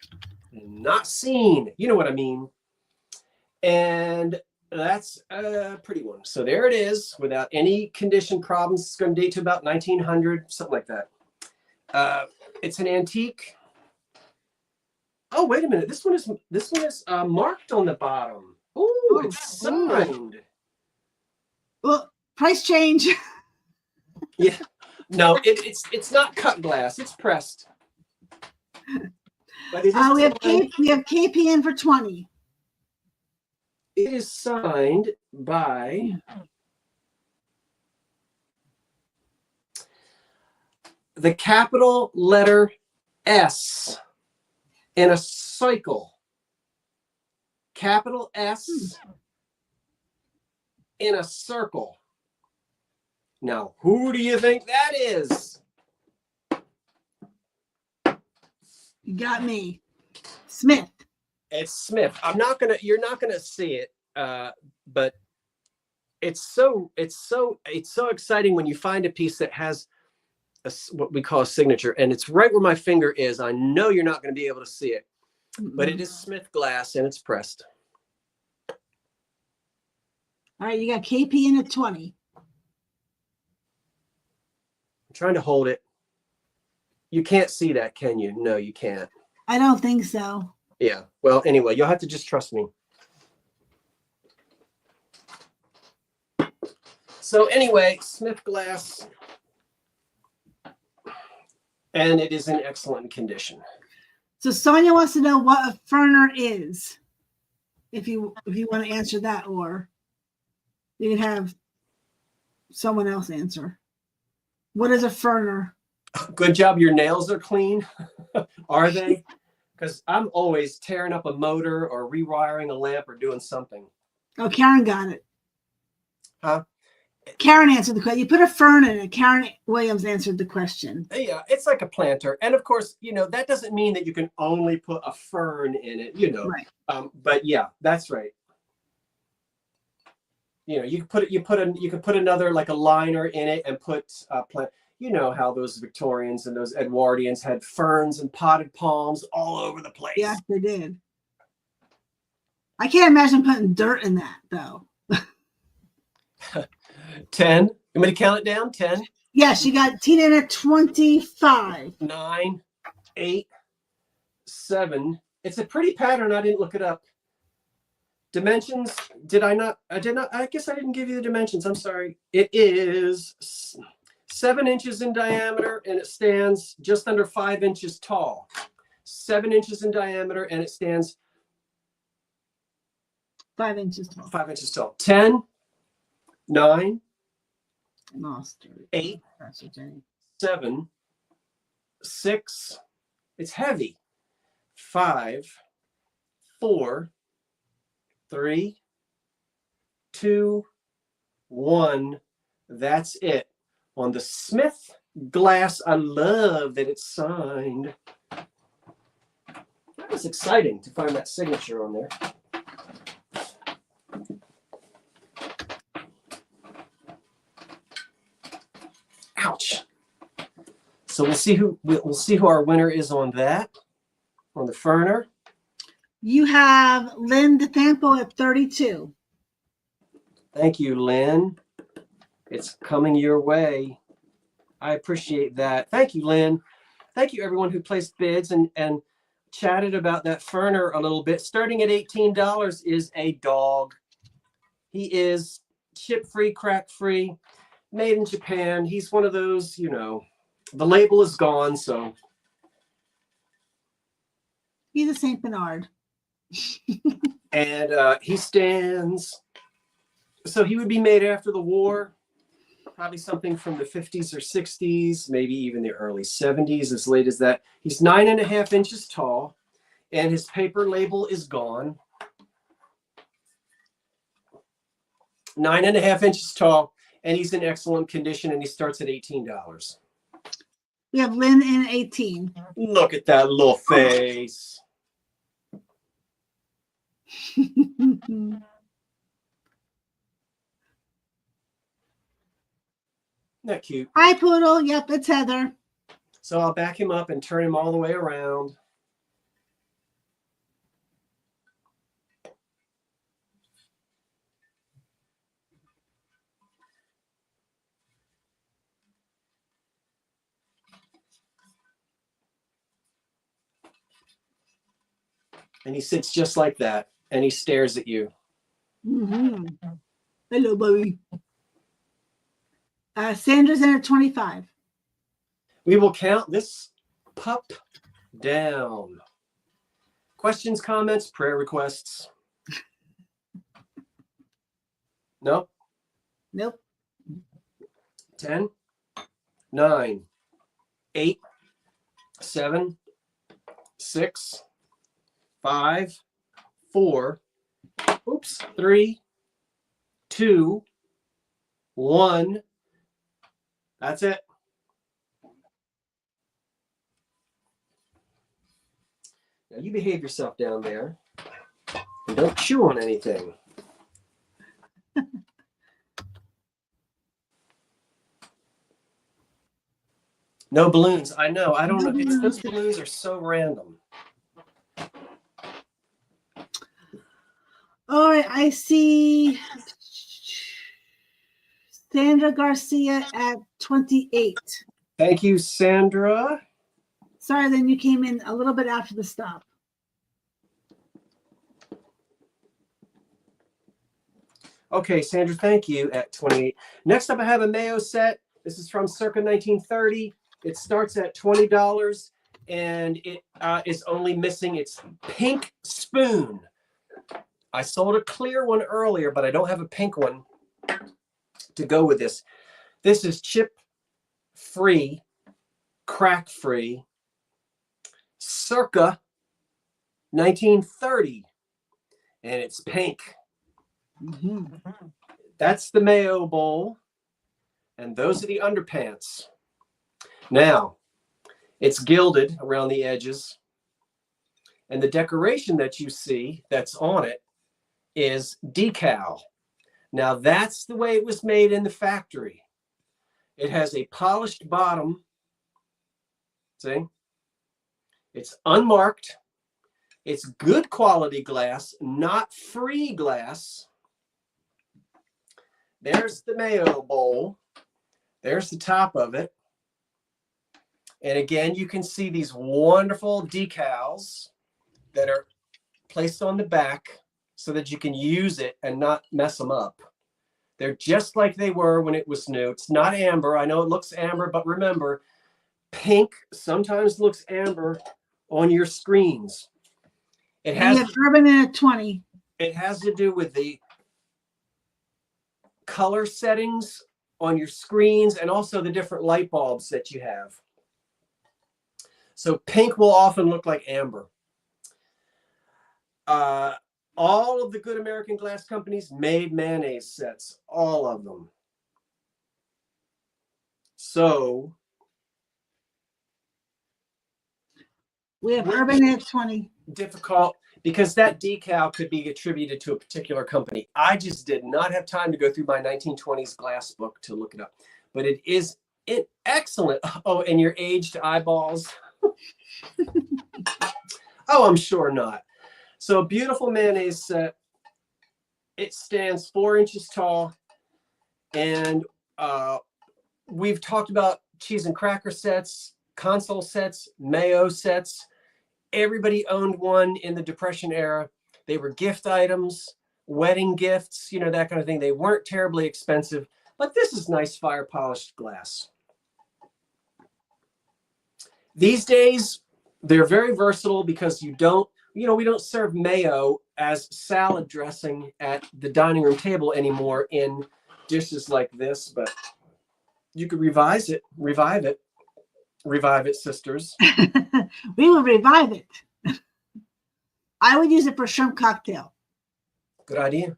and not seen. You know what I mean? And that's a pretty one. So there it is, without any condition problems. It's going to date to about 1900, something like that. It's an antique. Oh, wait a minute. This one is marked on the bottom. Oh, it's signed. Well, price change. Yeah. No, it's not cut glass. It's pressed. But it is we have KP in for 20. It is signed by the capital letter S in a cycle. Capital S in a circle. Now, who do you think that is? You got me. Smith. It's Smith. You're not gonna see it, but it's so exciting when you find a piece that has what we call a signature, and it's right where my finger is. I know you're not going to be able to see it, but it is Smith glass and it's pressed. All right, you got KP in at 20. I'm trying to hold it. You can't see that, can you? No, you can't. I don't think so. Yeah. Well, anyway, you'll have to just trust me. So anyway, Smith glass, and it is in excellent condition. So Sonia wants to know what a ferner is. If you want to answer that, or you can have someone else answer. What is a ferner? Good job. Your nails are clean. Are they? Because I'm always tearing up a motor or rewiring a lamp or doing something. Oh, Karen got it. Huh? Karen answered the question. You put a fern in it. Karen Williams answered the question. Yeah, it's like a planter. And of course, that doesn't mean that you can only put a fern in it, Right. But yeah, that's right. You can put another, like a liner in it and put plant. You know how those Victorians and those Edwardians had ferns and potted palms all over the place. Yes, they did. I can't imagine putting dirt in that, though. 10. You want me to count it down? 10. Yes, you got Tina in at 25. 9, 8, 7. It's a pretty pattern. I didn't look it up. Dimensions, did I not? I did not. I guess I didn't give you the dimensions. I'm sorry. It is 7 inches in diameter, and it stands just under 5 inches tall. 7 inches in diameter, and it stands 5 inches tall. 5 inches tall. 10, 9, Lost 8, 7, 6. It's heavy. 5, 4, 3, 2, 1. That's it. On the Smith glass, I love that it's signed. That was exciting to find that signature on there. Ouch. So we'll see who our winner is on that, on the Ferner. You have Lynn DeThampo at 32. Thank you, Lynn. It's coming your way. I appreciate that. Thank you, Lynn. Thank you, everyone who placed bids and chatted about that Ferner a little bit. Starting at $18 is a dog. He is chip-free, crack-free, made in Japan. He's one of those, the label is gone, so. He's a St. Bernard. And he stands, so he would be made after the war. Probably something from the 50s or 60s, maybe even the early 70s, as late as that. He's 9.5 inches tall, and his paper label is gone. 9.5 inches tall, and he's in excellent condition, and he starts at $18. We have Lynn in 18. Look at that little face. Isn't that cute? Hi, Poodle. Yep, it's Heather. So I'll back him up and turn him all the way around. And he sits just like that, and he stares at you. Mm-hmm. Hello, buddy. Sandra's in at 25. We will count this pup down. Questions, comments, prayer requests? No? Nope. 10, 9, 8, 7, 6, 5, 4, 3, 2, 1. That's it. Now you behave yourself down there and don't chew on anything. No balloons. I know. I don't know. Those balloons are so random. All right, I see Sandra Garcia at 28. Thank you, Sandra. Sorry, then you came in a little bit after the stop. Okay, Sandra, thank you at 28. Next up, I have a Mayo set. This is from circa 1930. It starts at $20, and it is only missing its pink spoon. I sold a clear one earlier, but I don't have a pink one to go with this. This is chip-free, crack-free, circa 1930, and it's pink. Mm-hmm. That's the Mayo bowl, and those are the underpants. Now, it's gilded around the edges, and the decoration that you see that's on it is decal. Now, that's the way it was made in the factory. It has a polished bottom. See? It's unmarked. It's good quality glass, not free glass. There's the Mayo bowl. There's the top of it. And again, you can see these wonderful decals that are placed on the back so that you can use it and not mess them up. They're just like they were when it was new. It's not amber. I know it looks amber, but remember, pink sometimes looks amber on your screens. It has Urban in at 20. It has to do with the color settings on your screens and also the different light bulbs that you have. So pink will often look like amber. All of the good American glass companies made mayonnaise sets, all of them. So we have Urban at 20. Difficult because that decal could be attributed to a particular company. I just did not have time to go through my 1920s glass book to look it up, but it is excellent. Oh, and your aged eyeballs. Oh, I'm sure not. So a beautiful mayonnaise set. It stands 4 inches tall, and we've talked about cheese and cracker sets, console sets, Mayo sets. Everybody owned one in the Depression era. They were gift items, wedding gifts, you know, that kind of thing. They weren't terribly expensive, but this is nice fire polished glass. These days, they're very versatile because we don't serve Mayo as salad dressing at the dining room table anymore in dishes like this, but You could revive it, sisters. We will revive it. I would use it for shrimp cocktail. Good idea.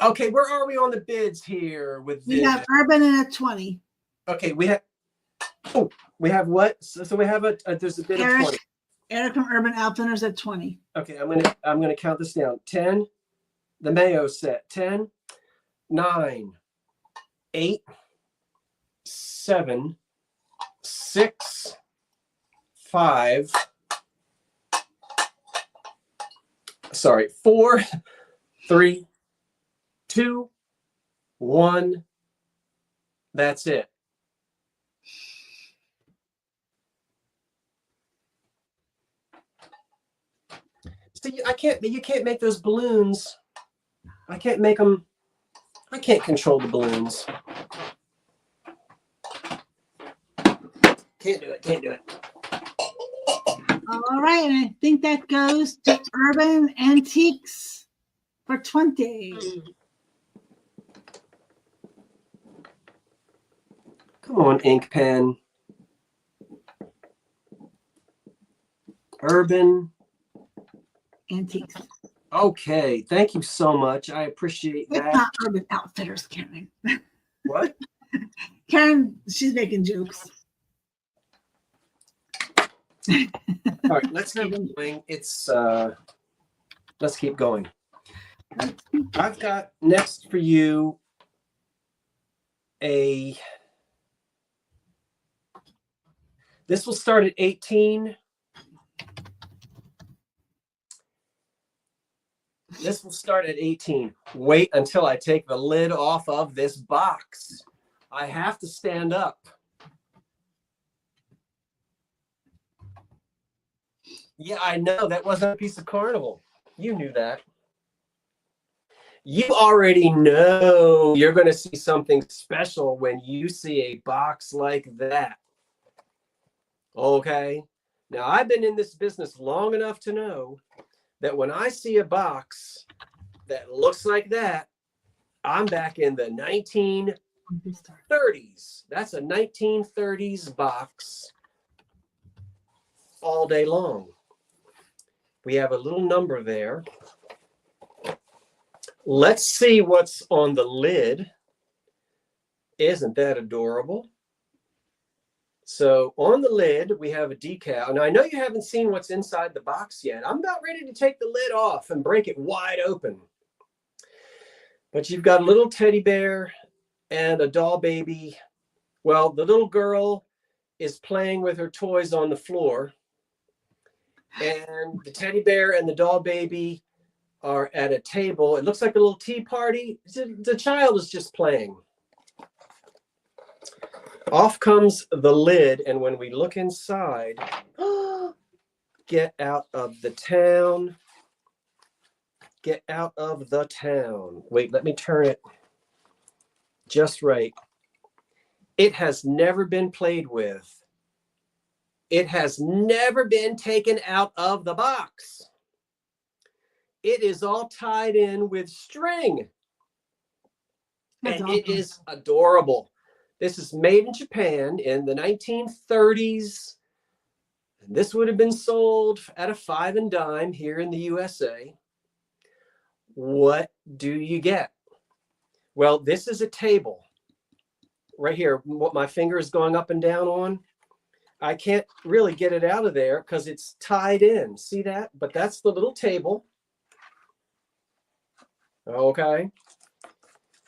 Okay, where are we on the bids here? We have urban in at 20. Okay, we have what? So we have there's a bid of 20. Eric from Urban Outfitters at 20. Okay, I'm gonna count this down. 10, the Mayo set. 10, 9, 8, 7, 6, 5. Sorry, 4, 3, 2, 1. That's it. See, you can't make those balloons. I can't make them. I can't control the balloons. Can't do it. All right, and I think that goes to Urban Antiques for 20. Come on, ink pen. Urban Antiques. Okay, thank you so much. I appreciate that. It's not Urban Outfitters, Karen. What? Karen, she's making jokes. All right, let's keep going. Let's keep going. I've got next for you this will start at 18. This will start at 18. Wait until I take the lid off of this box. I have to stand up. Yeah, I know. That wasn't a piece of Carnival. You knew that. You already know you're going to see something special when you see a box like that. Okay? Now, I've been in this business long enough to know that when I see a box that looks like that, I'm back in the 1930s. That's a 1930s box all day long. We have a little number there. Let's see what's on the lid. Isn't that adorable? So on the lid, we have a decal. And I know you haven't seen what's inside the box yet. I'm about ready to take the lid off and break it wide open. But you've got a little teddy bear and a doll baby. Well, the little girl is playing with her toys on the floor. And the teddy bear and the doll baby are at a table. It looks like a little tea party. The child is just playing. Off comes the lid, and when we look inside, get out of the town. Get out of the town. Wait, let me turn it just right. It has never been played with. It has never been taken out of the box. It is all tied in with string. And it is adorable. This is made in Japan in the 1930s. And this would have been sold at a 5 and dime here in the USA. What do you get? Well, this is a table. Right here, what my finger is going up and down on. I can't really get it out of there because it's tied in. See that? But that's the little table. Okay.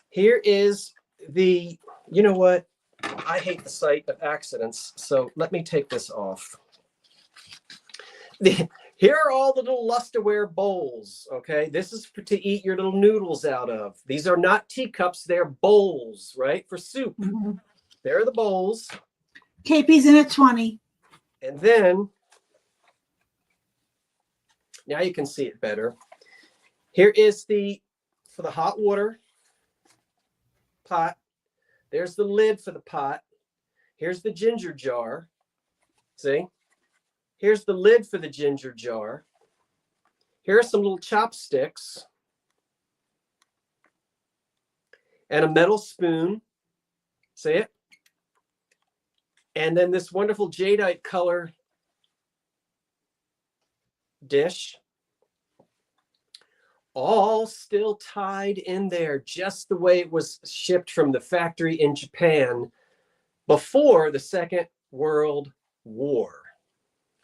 Here is the, you know what? I hate the sight of accidents. So let me take this off. Here are all the little Lusterware bowls. Okay. This is to eat your little noodles out of. These are not teacups. They're bowls, right? For soup. Mm-hmm. There are the bowls. KP's in at 20. And then, now you can see it better. Here is for the hot water pot. There's the lid for the pot. Here's the ginger jar. See? Here's the lid for the ginger jar. Here are some little chopsticks. And a metal spoon. See it? And then this wonderful jadeite color dish, all still tied in there just the way it was shipped from the factory in Japan before the Second World War.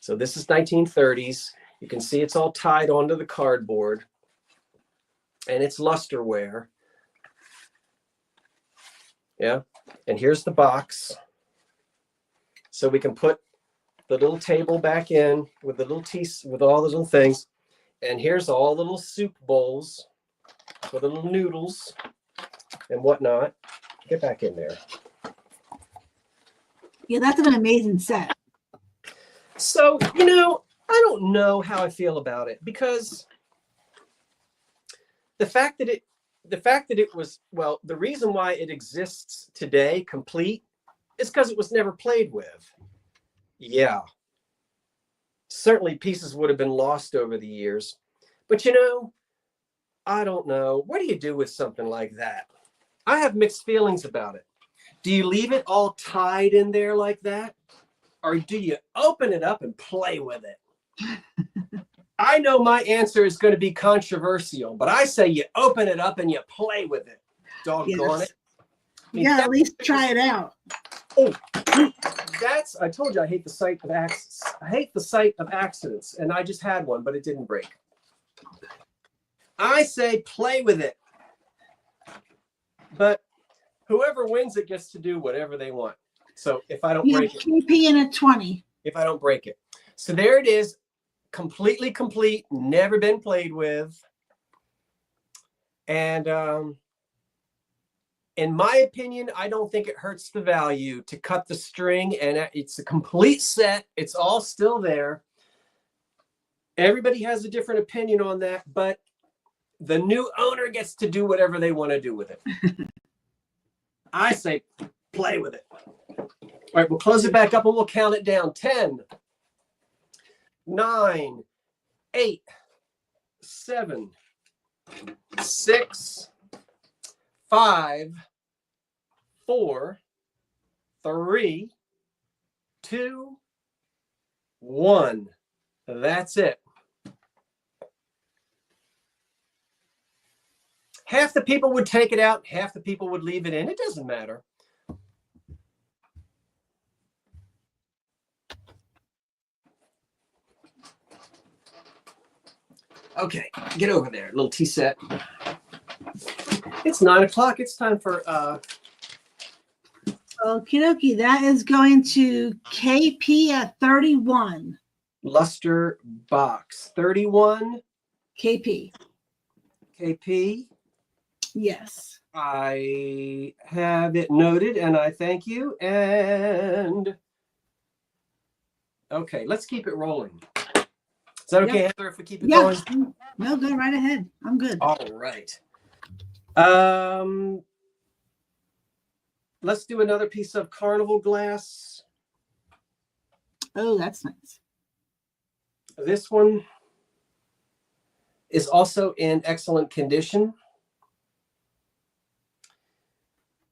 So this is 1930s. You can see it's all tied onto the cardboard, and it's lusterware. Yeah, and here's the box. So we can put the little table back in with the little tea, with all the little things. And here's all the little soup bowls with the little noodles and whatnot. Get back in there. Yeah, that's an amazing set. So, you know, I don't know how I feel about it, because the fact that it was, well, the reason why it exists today complete is because it was never played with. Yeah. Certainly pieces would have been lost over the years. But, you know, I don't know. What do you do with something like that? I have mixed feelings about it. Do you leave it all tied in there like that? Or do you open it up and play with it? I know my answer is going to be controversial, but I say you open it up and you play with it. Doggone it. I mean, Yeah, at least try it out. Oh, I told you I hate the sight of accidents. I hate the sight of accidents, and I just had one, but it didn't break. I say play with it. But whoever wins it gets to do whatever they want. So if I don't break it. KP in a 20. If I don't break it. So there it is. Completely complete. Never been played with. And in my opinion, I don't think it hurts the value to cut the string, and it's a complete set. It's all still there. Everybody has a different opinion on that, but the new owner gets to do whatever they want to do with it. I say play with it. All right, we'll close it back up and we'll count it down. 10, 9, 8, 7, 6, 5, 4, 3, 2, 1. That's it. Half the people would take it out, half the people would leave it in. It doesn't matter. Okay, get over there. Little tea set. It's 9 o'clock. It's time for Okie dokie. That is going to KP at 31. luster box. 31 KP. KP. Yes. I have it noted, and I thank you. And okay, let's keep it rolling. Is that okay, Heather, if we keep it going? No, go right ahead. I'm good. All right. Let's do another piece of carnival glass. Oh, that's nice. This one is also in excellent condition.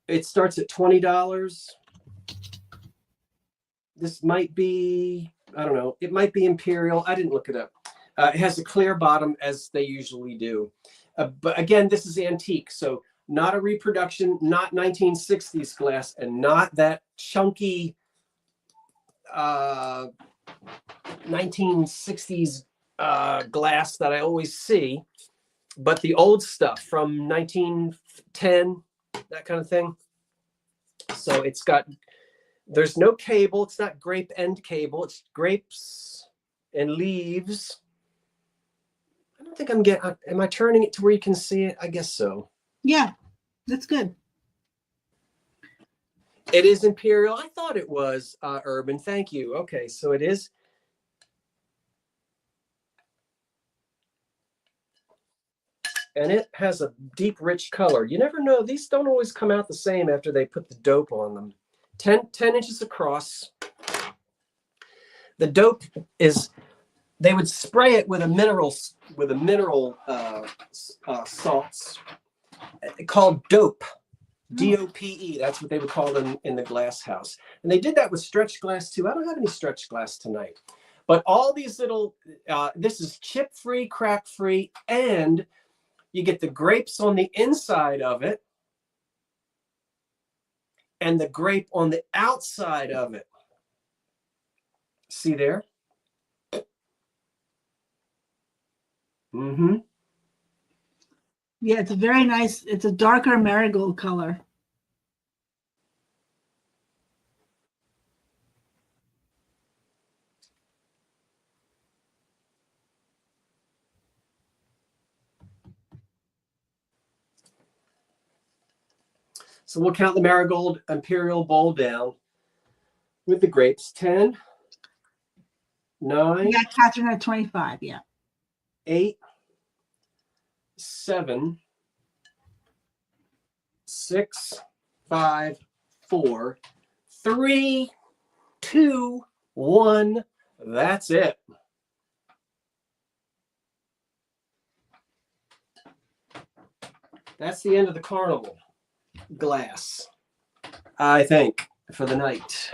It starts at $20. This might be, I don't know, it might be Imperial. I didn't look it up. It has a clear bottom, as they usually do. But again, this is antique, so not a reproduction, not 1960s glass, and not that chunky 1960s glass that I always see, but the old stuff from 1910, that kind of thing. So it's got, there's no cable. It's not grape end cable. It's grapes and leaves. I don't think I'm getting, am I turning it to where you can see it? I guess so. Yeah, that's good. It is Imperial. I thought it was Urban. Thank you. Okay, so it is. And it has a deep, rich color. You never know. These don't always come out the same after they put the dope on them. 10 inches across. The dope is, they would spray it with a mineral salts called dope. DOPE, that's what they would call them in the glass house. And they did that with stretch glass too. I don't have any stretch glass tonight. But all these little, this is chip-free, crack-free, and you get the grapes on the inside of it and the grape on the outside of it. See there? Mm-hmm. Yeah, it's a very nice, it's a darker marigold color. So we'll count the marigold imperial bowl down with the grapes. 10, 9. Yeah, Catherine at 25, yeah. 8, 7, 6, 5, 4, 3, 2, 1. That's it. That's the end of the carnival glass, I think, for the night.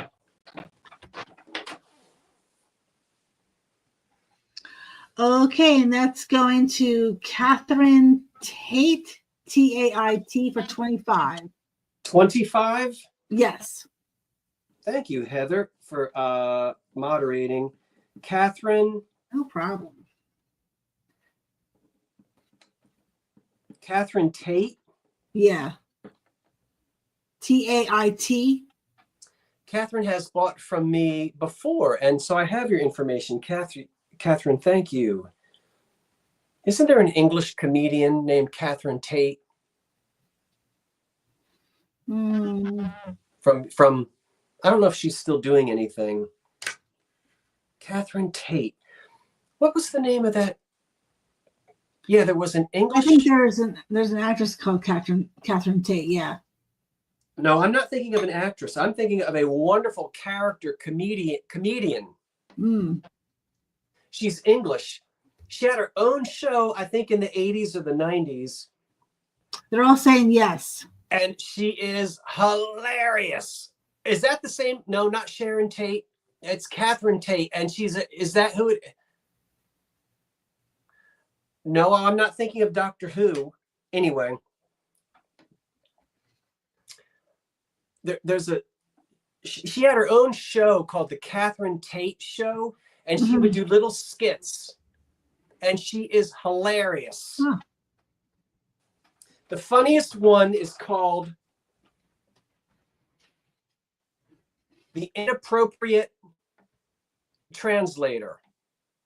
Okay, and that's going to Catherine Tate, Tait, for 25. 25? Yes. Thank you, Heather, for moderating. Catherine. No problem. Catherine Tate. Yeah. Tait. Catherine has bought from me before, and so I have your information. Catherine, thank you. Isn't there an English comedian named Catherine Tate? From I don't know if she's still doing anything. Catherine Tate. What was the name of that? Yeah, there was an English. I think there's an actress called Catherine Tate. Yeah. No, I'm not thinking of an actress. I'm thinking of a wonderful character comedian. She's English. She had her own show, I think, in the 80s or the 90s. They're all saying yes. And she is hilarious. Is that the same? No, not Sharon Tate. It's Catherine Tate. And is that who it? No, I'm not thinking of Doctor Who. Anyway. She had her own show called the Catherine Tate Show, and she would do little skits, and she is hilarious. The funniest one is called The Inappropriate Translator.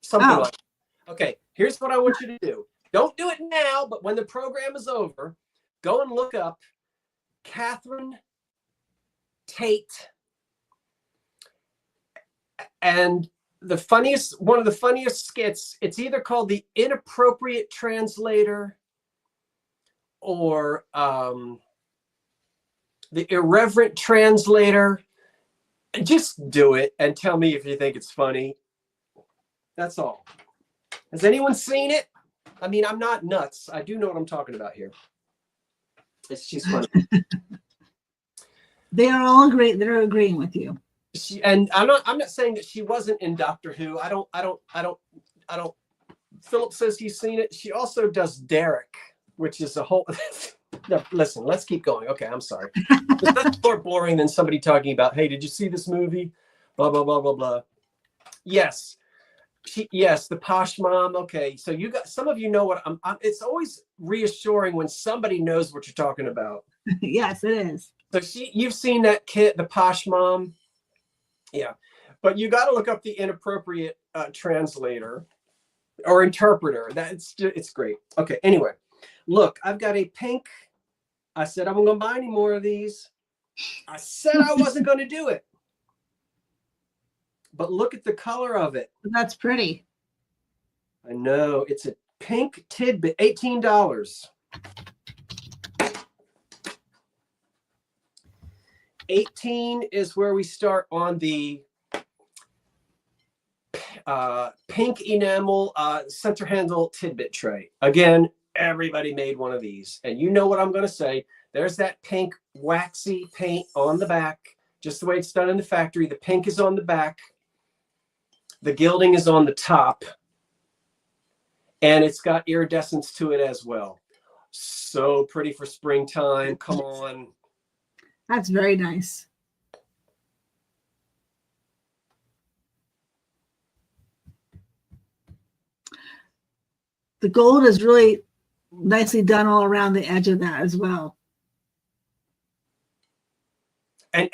Something like that. Okay, here's what I want you to do. Don't do it now, but when the program is over, go and look up Catherine Tate, and one of the funniest skits, it's either called The Inappropriate Translator or The Irreverent Translator. Just do it and tell me if you think it's funny. That's all. Has anyone seen it? I mean, I'm not nuts. I do know what I'm talking about here. She's funny. They are all great. They're agreeing with you. And I'm not saying that she wasn't in Doctor Who. I don't. Philip says he's seen it. She also does Derek, which is a whole. No, listen, let's keep going. Okay, I'm sorry. That's more boring than somebody talking about, hey, did you see this movie? Blah blah blah blah blah. Yes, the posh mom. Okay, so some of you know what I'm. It's always reassuring when somebody knows what you're talking about. Yes, it is. So you've seen that kid, the posh mom. Yeah, but you got to look up The Inappropriate Translator or Interpreter. It's great. Okay, anyway, look, I've got a pink. I said I wasn't going to buy any more of these. I said I wasn't going to do it. But look at the color of it. That's pretty. I know. It's a pink tidbit, $18. 18 is where we start on the pink enamel center handle tidbit tray. Again, everybody made one of these. And you know what I'm going to say. There's that pink waxy paint on the back, just the way it's done in the factory. The pink is on the back. The gilding is on the top. And it's got iridescence to it as well. So pretty for springtime. Come on. That's very nice. The gold is really nicely done all around the edge of that as well. And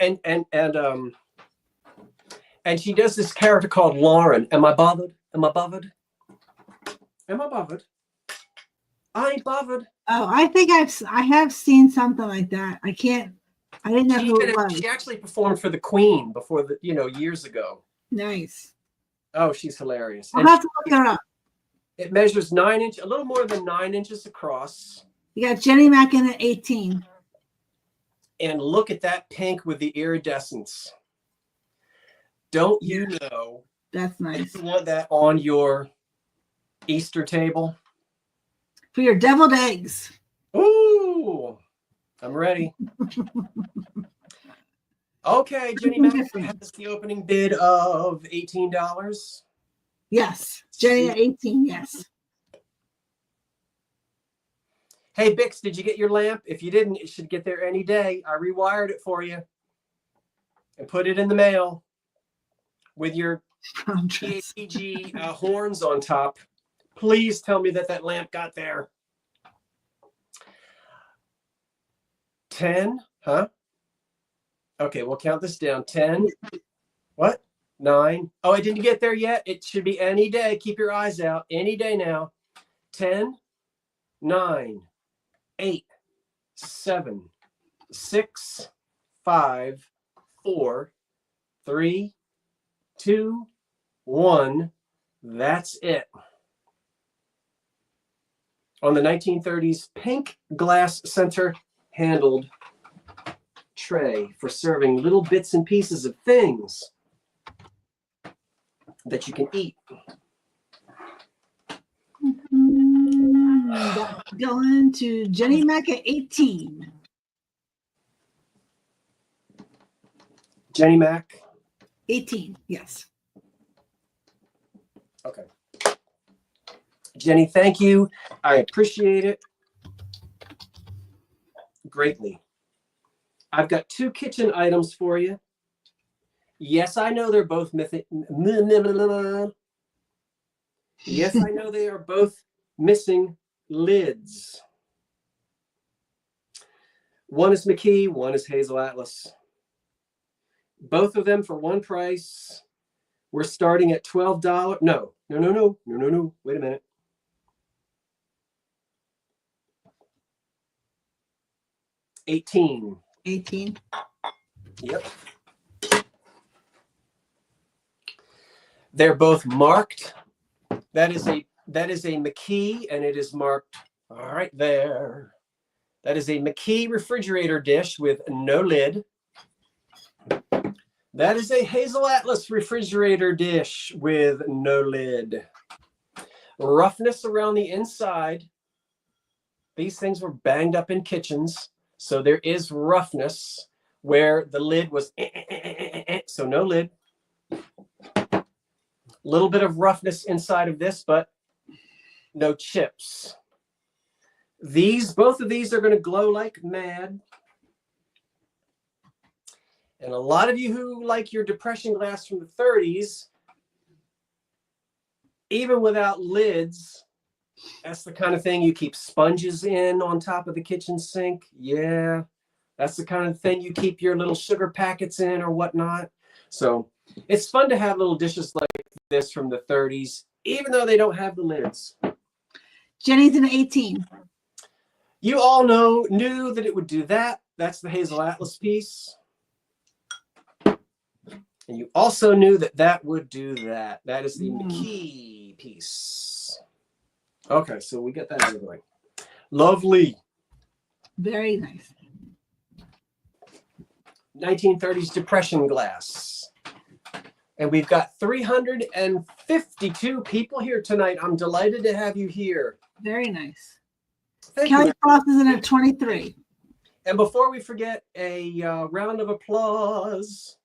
she does this character called Lauren. Am I bothered? Am I bothered? Am I bothered? I ain't bothered. Oh, I think I have seen something like that. I didn't know who it was. She actually performed for the Queen before years ago. Nice. Oh, she's hilarious. I'll have to look her up. It measures a little more than 9 inches across. You got Jenny Mac in at 18. And look at that pink with the iridescence. Don't you know? That's nice. You want that on your Easter table? For your deviled eggs. Ooh, I'm ready. Okay, Jenny Mac has the opening bid of $18. Yes, Jenny at 18, yes. Hey, Bix, did you get your lamp? If you didn't, it should get there any day. I rewired it for you and put it in the mail with your PAPG horns on top. Please tell me that lamp got there. 10, huh? Okay, we'll count this down. 10, what? 9. Oh, it didn't get there yet. It should be any day. Keep your eyes out. Any day now. 10, 9, 8, 7, 6, 5, 4, 3, 2, 1. That's it. On the 1930s pink glass center handled tray for serving little bits and pieces of things that you can eat. Going to Jenny Mac at 18. Jenny Mac? 18, yes. Okay. Jenny, thank you. I appreciate it greatly. I've got 2 kitchen items for you. Yes, I know they're both Yes, I know they are both missing lids. One is McKee, one is Hazel Atlas. Both of them for one price. We're starting at $12. No. Wait a minute. $18. 18. Yep. They're both marked. That is a McKee, and it is marked right there. That is a McKee refrigerator dish with no lid. That is a Hazel Atlas refrigerator dish with no lid. Roughness around the inside. These things were banged up in kitchens, so there is roughness where the lid was, so no lid. Little bit of roughness inside of this, but no chips. Both of these are going to glow like mad. And a lot of you who like your depression glass from the 30s, even without lids, that's the kind of thing you keep sponges in on top of the kitchen sink. Yeah, that's the kind of thing you keep your little sugar packets in or whatnot. So it's fun to have little dishes like this from the 30s, even though they don't have the lids. Jenny's in 18. You all knew that it would do that. That's the Hazel Atlas piece. And you also knew that would do that. That is the McKee piece. Okay, so we get that out of the way. Lovely. Very nice. 1930s depression glass. And we've got 352 people here tonight. I'm delighted to have you here. Very nice. Thank Kelly you. Frost is in at 23. And before we forget, a round of applause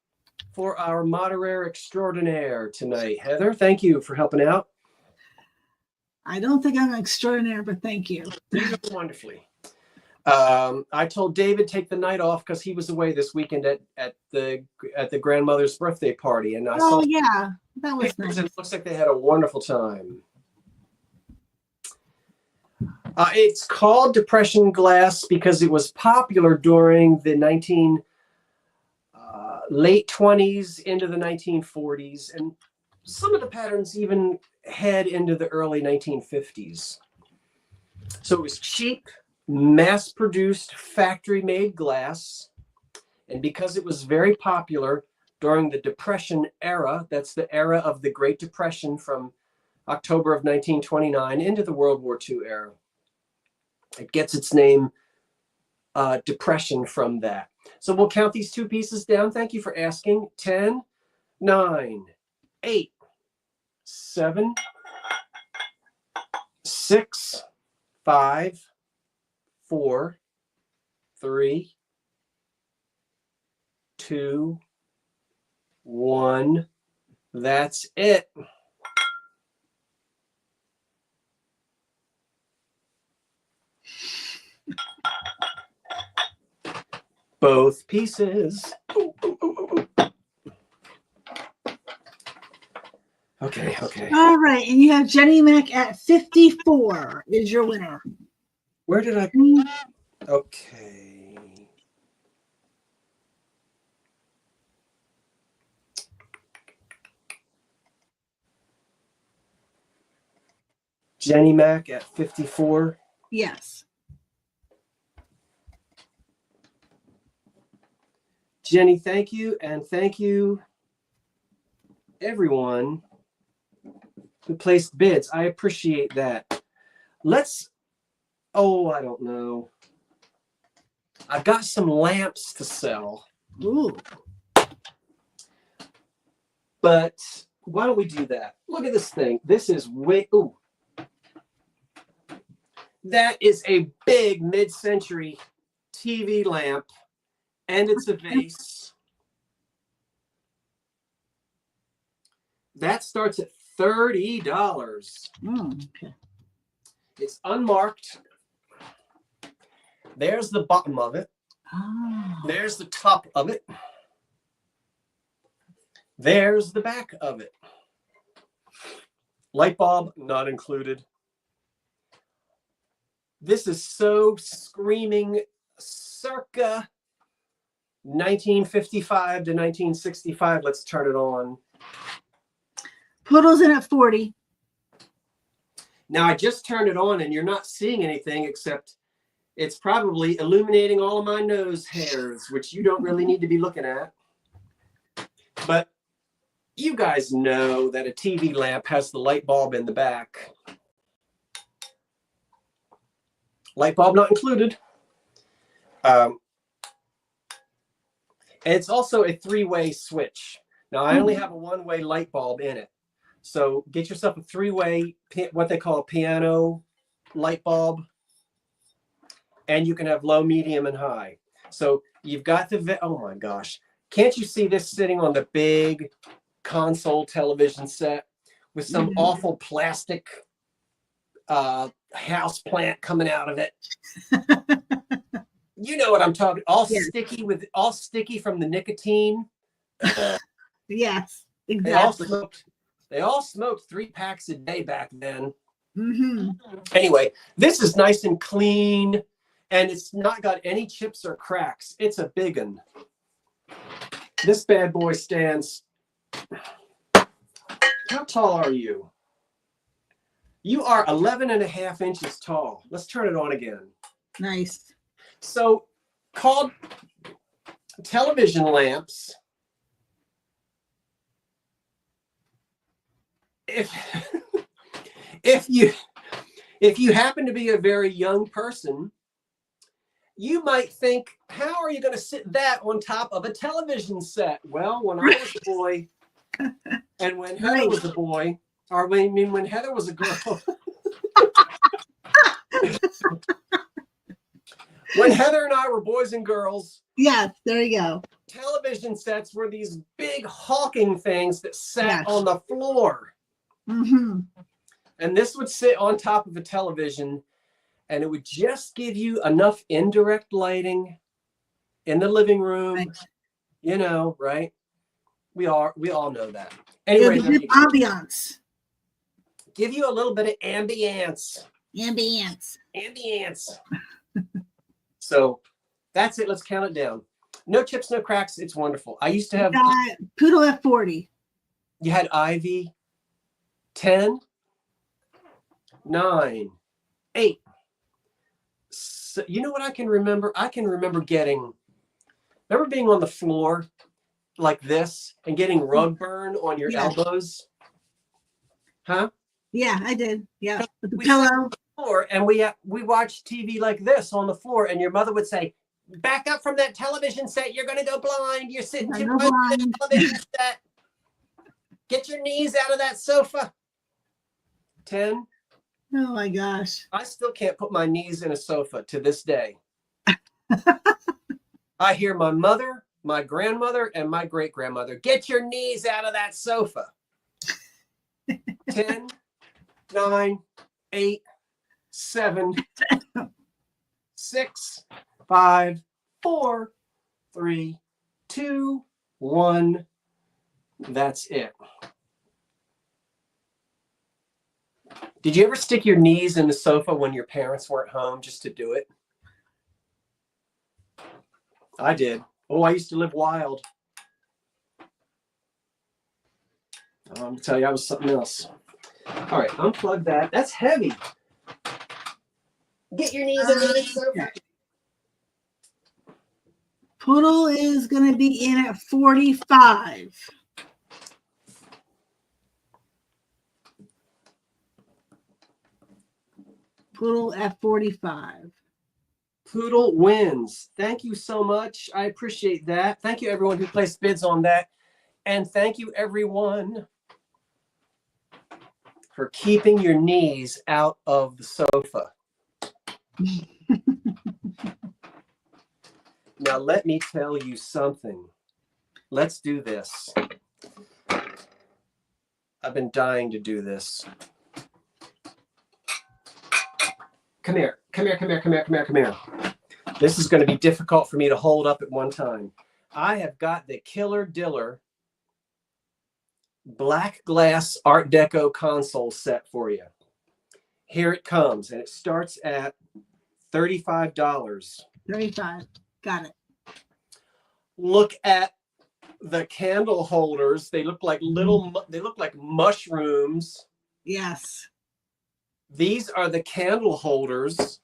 for our moderator extraordinaire tonight. Heather, thank you for helping out. I don't think I'm an extraordinaire, but thank you. You did wonderfully. I told David take the night off because he was away this weekend at the grandmother's birthday party, and I saw yeah, that was pictures, nice. and it looks like they had a wonderful time. It's called depression glass because it was popular during the late 20s into the 1940s, and some of the patterns even head into the early 1950s. So it was cheap, mass-produced, factory-made glass, and because it was very popular during the Depression era, that's the era of the Great Depression from October of 1929 into the World War II era. It gets its name, depression, from that. So we'll count these two pieces down. Thank you for asking. 10, 9, 8, 7, 6, 5, 4, 3, 2, 1. That's it. Both pieces. Okay. All right, and you have Jenny Mac at 54 is your winner. Where did I? Okay. Jenny Mac at 54. Yes. Jenny, thank you, and thank you, everyone who placed bids. I appreciate that. I don't know. I've got some lamps to sell. Ooh. But why don't we do that? Look at this thing. This is that is a big mid-century TV lamp, and it's a vase. That starts at $30. Okay. It's unmarked. There's the bottom of it. Oh. There's the top of it. There's the back of it. Light bulb not included. This is so screaming circa 1955 to 1965. Let's turn it on. Poodle's in at 40. Now I just turned it on and you're not seeing anything except it's probably illuminating all of my nose hairs, which you don't really need to be looking at. But you guys know that a TV lamp has the light bulb in the back. Light bulb not included. And it's also a three-way switch. Now, I only have a one-way light bulb in it. So get yourself a three-way, what they call a piano light bulb. And you can have low, medium, and high. So you've got oh my gosh. Can't you see this sitting on the big console television set with some awful plastic house plant coming out of it? You know what I'm talking, all sticky from the nicotine. Yes, exactly. They all smoked 3 packs a day back then. Anyway, this is nice and clean, and it's not got any chips or cracks. It's a big one. This bad boy stands. How tall are you? You are 11.5 inches tall. Let's turn it on again. Nice. So, called television lamps. If you happen to be a very young person, you might think, how are you going to sit that on top of a television set? Well, when I was a boy, and when Heather was a boy, or when Heather was a girl, When Heather and I were boys and girls, Yes, there you go. television sets were these big hulking things that sat Yes. on the floor. Mm-hmm. And this would sit on top of a television, and it would just give you enough indirect lighting in the living room. Right. You know, right? We all know that. Anyway, there you go. Ambiance. Give you a little bit of ambience. Ambience. So that's it. Let's count it down. No chips, no cracks. It's wonderful. I used to have Poodle at 40. You had Ivy 10, 9, 8. So, you know what I can remember? I can remember being on the floor like this and getting rug burn on your elbows. Huh? Yeah, I did. Yeah, with the We pillow. sat on the floor and we watched TV like this on the floor, and your mother would say, "Back up from that television set. You're going to go blind. You're sitting too close to the television set. Get your knees out of that sofa." 10. Oh my gosh. I still can't put my knees in a sofa to this day. I hear my mother, my grandmother, and my great-grandmother, "Get your knees out of that sofa." 10, 9, 8, 7, 6, 5, 4, 3, 2, 1. That's it. Did you ever stick your knees in the sofa when your parents weren't home just to do it? I did. Oh, I used to live wild. I'm going to tell you, I was something else. All right, unplug that. That's heavy. Get your knees in the sofa. Poodle is going to be in at 45. Poodle at 45. Poodle wins. Thank you so much. I appreciate that. Thank you, everyone who placed bids on that. And thank you, everyone, for keeping your knees out of the sofa. Now, let me tell you something. Let's do this. I've been dying to do this. Come here. This is going to be difficult for me to hold up at one time. I have got the Killer Diller black glass Art Deco console set for you. Here it comes, and it starts at $35. 35. Got it. Look at the candle holders. They look like mushrooms. Yes. These are the candle holders.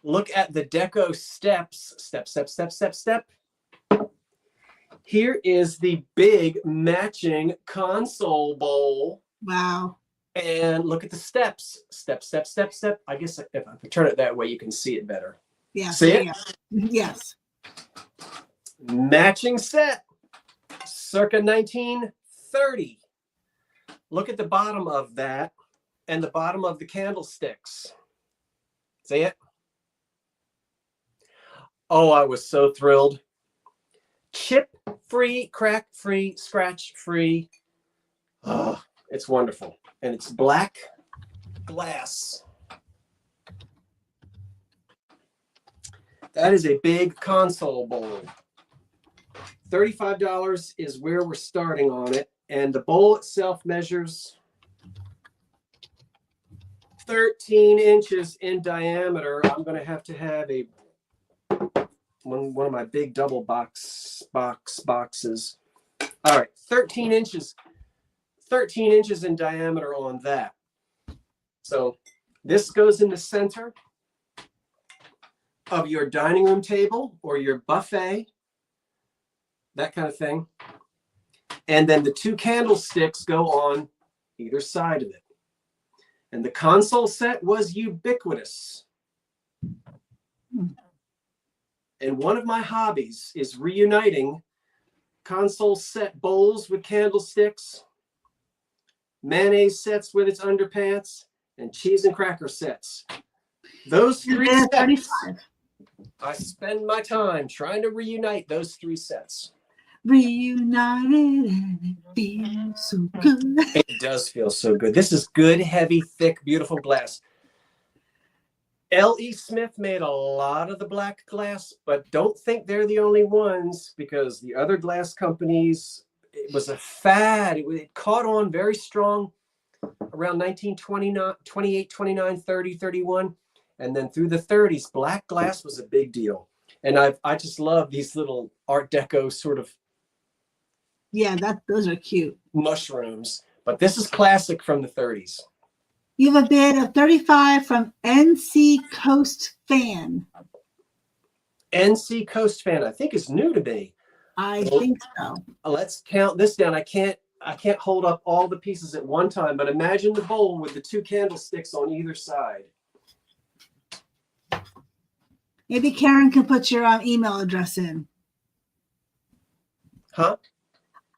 Look at the deco steps. Step. Here is the big matching console bowl. Wow. And look at the steps. Step. I guess if I turn it that way, you can see it better. Yeah. See it? Yes. Matching set. Circa 1930. Look at the bottom of that and the bottom of the candlesticks. See it? Oh, I was so thrilled. Chip-free, crack-free, scratch-free. Oh, it's wonderful. And it's black glass. That is a big console bowl. $35 is where we're starting on it. And the bowl itself measures 13 inches in diameter. I'm going to have a one of my big double boxes. All right, 13 inches in diameter on that. So this goes in the center of your dining room table or your buffet, that kind of thing. And then the two candlesticks go on either side of it. And the console set was ubiquitous. And one of my hobbies is reuniting console set bowls with candlesticks, mayonnaise sets with its underpants, and cheese and cracker sets. Those three sets, 35. I spend my time trying to reunite those three sets. Reunited and it feels so good. It does feel so good. This is good, heavy, thick, beautiful glass. L.E. Smith made a lot of the black glass, but don't think they're the only ones, because the other glass companies, it was a fad. It caught on very strong around 1929, 28, 29, 30, 31. And then through the 30s, black glass was a big deal. And I just love these little Art Deco sort of those are cute. mushrooms. But this is classic from the 30s. You have a bid of 35 from NC Coast Fan. NC Coast Fan, I think, is new to me. I think so. Let's count this down. I can't hold up all the pieces at one time, but imagine the bowl with the two candlesticks on either side. Maybe Karen can put your email address in. Huh?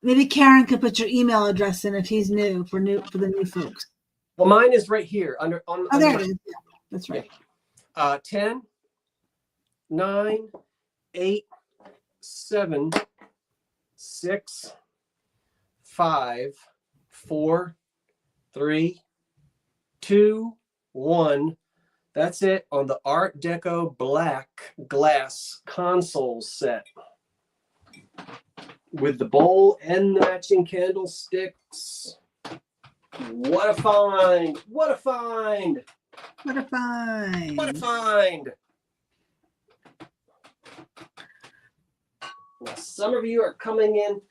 Maybe Karen could put your email address in if he's new for the new folks. Well, mine is right here there it is. Yeah, that's right. 10, 9, 8, 7, 6, 5, 4, 3, 2, 1. That's it on the Art Deco black glass console set with the bowl and the matching candlesticks. What a find! What a find! What a find! What a find! Now, some of you are coming in.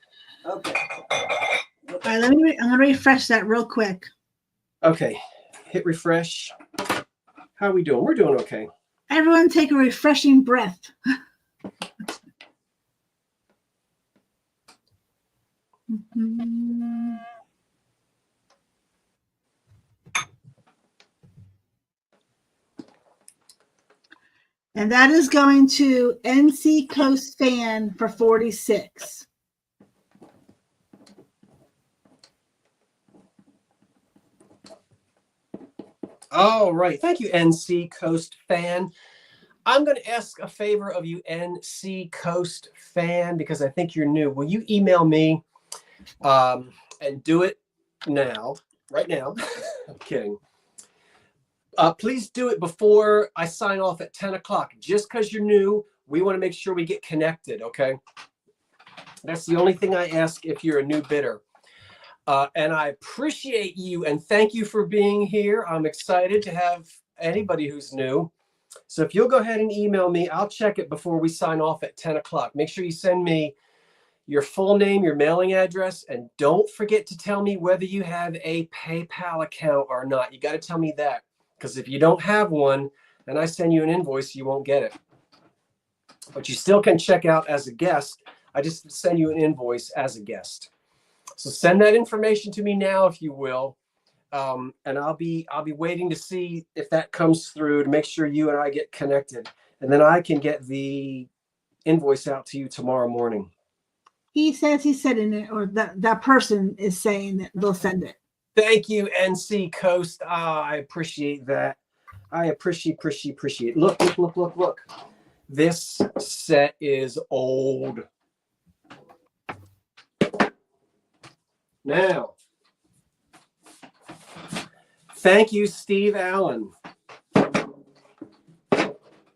Okay. All right, I'm gonna refresh that real quick. Okay, hit refresh. How are we doing? We're doing okay. Everyone take a refreshing breath. And that is going to NC Coast Fan for 46. All right. Thank you, NC Coast Fan. I'm going to ask a favor of you, NC Coast Fan, because I think you're new. Will you email me and do it now, right now? I'm kidding. Please do it before I sign off at 10 o'clock. Just because you're new, we want to make sure we get connected, okay? That's the only thing I ask if you're a new bidder. And I appreciate you and thank you for being here. I'm excited to have anybody who's new. So if you'll go ahead and email me, I'll check it before we sign off at 10 o'clock. Make sure you send me your full name, your mailing address, and don't forget to tell me whether you have a PayPal account or not. You got to tell me that, because if you don't have one and I send you an invoice, you won't get it. But you still can check out as a guest. I just send you an invoice as a guest. So send that information to me now, if you will. And I'll be waiting to see if that comes through to make sure you and I get connected. And then I can get the invoice out to you tomorrow morning. He says he said in it, or that person is saying that they'll send it. Thank you, NC Coast. I appreciate that. I appreciate. Look. This set is old. Now, thank you, Steve Allen.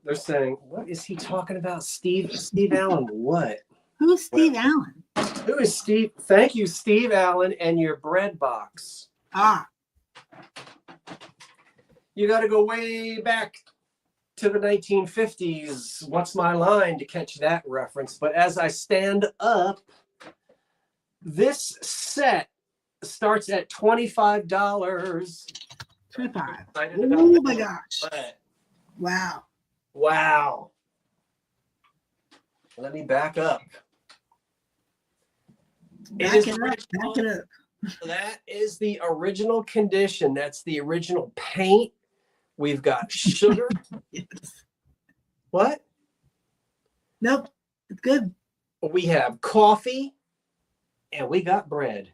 They're saying, what is he talking about? Steve Allen, what? Who's Steve Allen? Who is Steve? Thank you, Steve Allen, and your bread box. You got to go way back to the 1950s. What's my line to catch that reference? But as I stand up, this set starts at $25. 25. Oh my gosh. Wow. Let me back up. Back it up. That is the original condition. That's the original paint. We've got sugar. Yes. What? Nope. It's good. We have coffee and we got bread.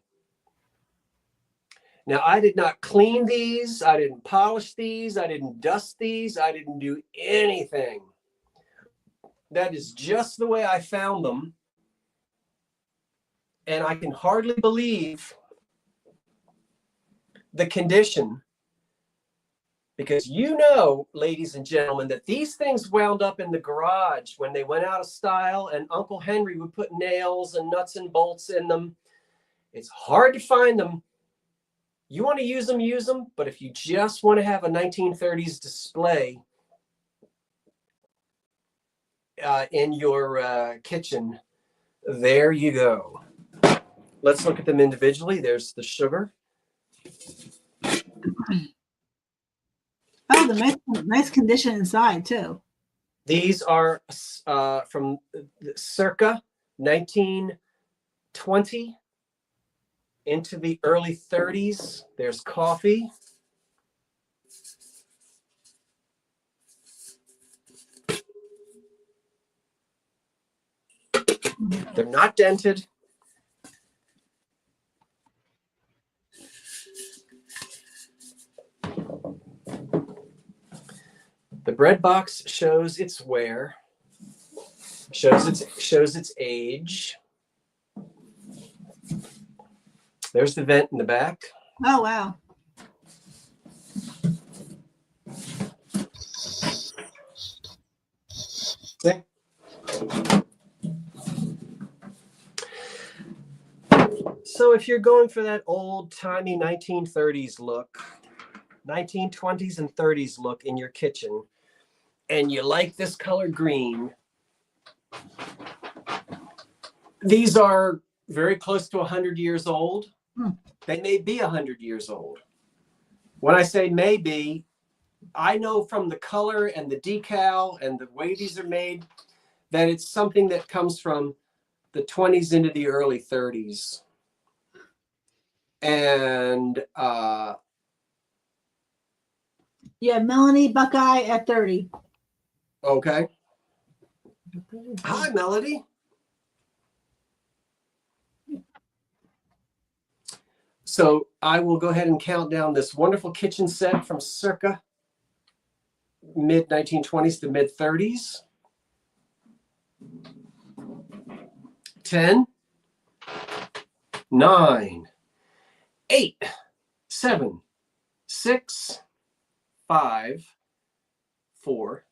Now, I did not clean these. I didn't polish these. I didn't dust these. I didn't do anything. That is just the way I found them. And I can hardly believe the condition, because you know, ladies and gentlemen, that these things wound up in the garage when they went out of style, and Uncle Henry would put nails and nuts and bolts in them. It's hard to find them. You want to use them, but if you just want to have a 1930s display in your kitchen, there you go. Let's look at them individually. There's the sugar. Oh, the nice condition inside too. These are from circa 1920 into the early 30s. There's coffee. They're not dented. The bread box shows its wear, shows its age. There's the vent in the back. Oh, wow. See? So if you're going for that old-timey 1930s look, 1920s and 30s look in your kitchen, and you like this color green, these are very close to 100 years old. They may be 100 years old. When I say maybe, I know from the color and the decal and the way these are made that it's something that comes from the 20s into the early 30s. And yeah, Melanie Buckeye at 30. Okay. Hi, Melody. So I will go ahead and count down this wonderful kitchen set from circa mid-1920s to mid-30s. 10, 9, 8, 7, 6, 5, 4,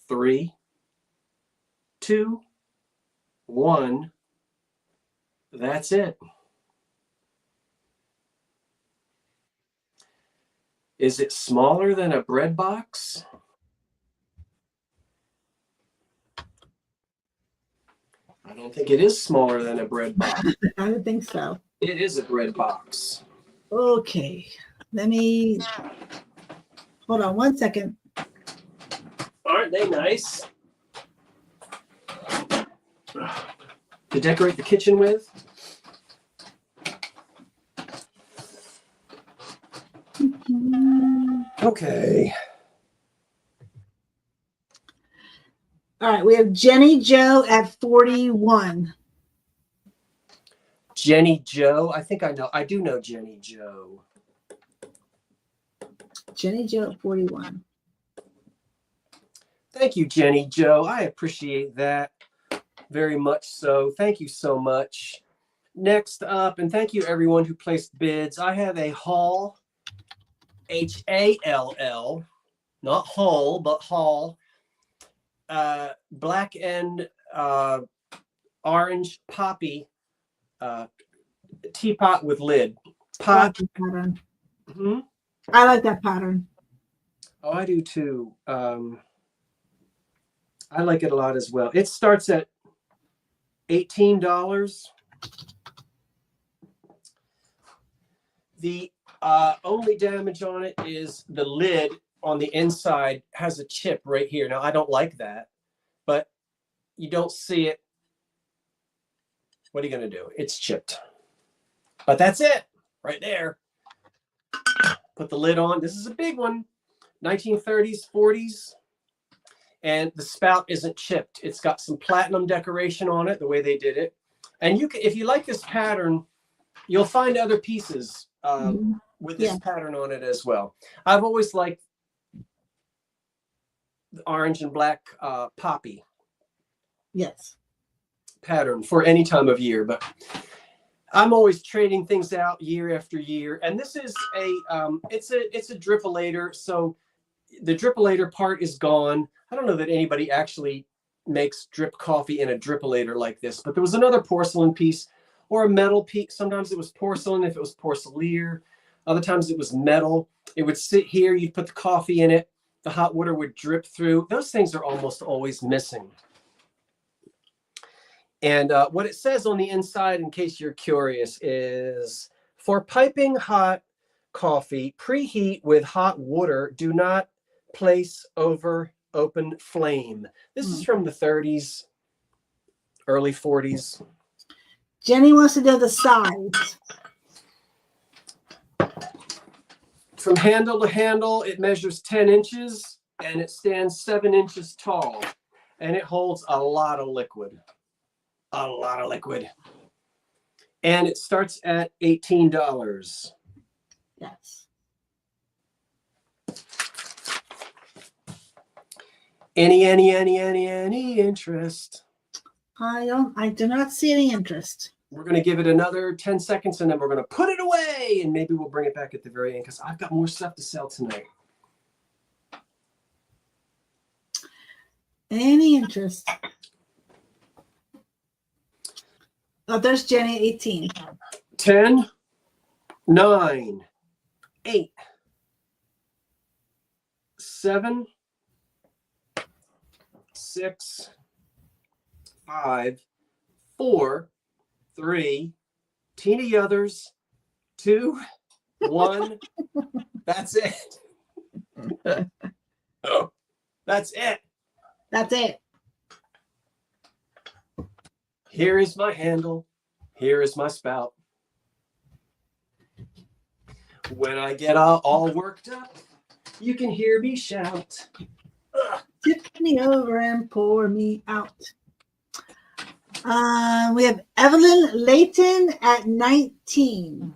3, 2, 1. That's it. Is it smaller than a bread box? I don't think it is smaller than a bread box. I don't think so. It is a bread box. Okay. Let me hold on one second. Aren't they nice to decorate the kitchen with? Okay. All right, we have Jenny Joe at 41. Jenny Joe. I think I know. I do know Jenny Joe. Jenny Joe at 41. Thank you, Jenny Joe. I appreciate that very much so. Thank you so much. Next up, and thank you everyone who placed bids. I have a haul, H-A-L-L, not Hull, but Hall, black and orange poppy teapot with lid. Pot. Pattern. Mm-hmm. I like that pattern. Oh, I do too. I like it a lot as well. It starts at $18. The only damage on it is the lid on the inside has a chip right here. Now, I don't like that, but you don't see it. What are you going to do? It's chipped. But that's it right there. Put the lid on. This is a big one. 1930s, 40s. And the spout isn't chipped. It's got some platinum decoration on it, the way they did it. And you can, if you like this pattern, you'll find other pieces with this pattern on it as well. I've always liked the orange and black poppy pattern for any time of year, but I'm always trading things out year after year. And this is it's a drippolator. So the drippolator part is gone. I don't know that anybody actually makes drip coffee in a drippolator like this, but there was another porcelain piece or a metal piece. Sometimes it was porcelain if it was porcelain. Other times it was metal. It would sit here. You'd put the coffee in it. The hot water would drip through. Those things are almost always missing. And what it says on the inside, in case you're curious, is for piping hot coffee, preheat with hot water. Do not place over open flame. This is from the 30s, early 40s. Jenny wants to know the size. From handle to handle, it measures 10 inches and it stands 7 inches tall. And it holds a lot of liquid. A lot of liquid. And it starts at $18. Yes. Any interest? I do not see any interest. We're going to give it another 10 seconds and then we're going to put it away and maybe we'll bring it back at the very end because I've got more stuff to sell tonight. Any interest? Oh, there's Jenny, 18. 10, 9, 8, 7, 6, 5, 4, 3, teeny others, 2, 1. That's it. Oh, that's it. That's it. Here is my handle. Here is my spout. When I get all worked up, you can hear me shout. Tip me over and pour me out. We have Evelyn Layton at 19.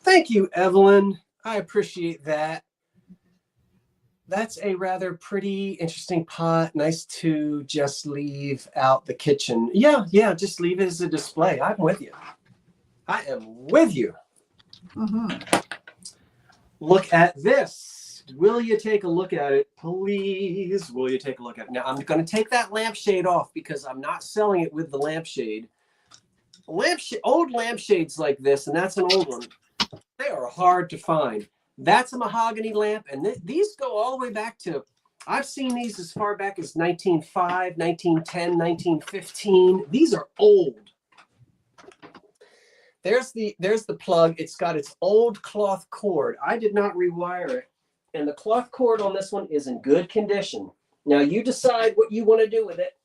Thank you, Evelyn. I appreciate that. That's a rather pretty, interesting pot. Nice to just leave out the kitchen. Yeah, just leave it as a display. I'm with you. I am with you. Look at this. Will you take a look at it? Please, will you take a look at it? Now, I'm going to take that lampshade off because I'm not selling it with the lampshade. Old lampshades like this, and that's an old one, they are hard to find. That's a mahogany lamp, and these go all the way back to, I've seen these as far back as 1905, 1910, 1915. These are old. There's the plug. It's got its old cloth cord. I did not rewire it, and the cloth cord on this one is in good condition. Now you decide what you want to do with it.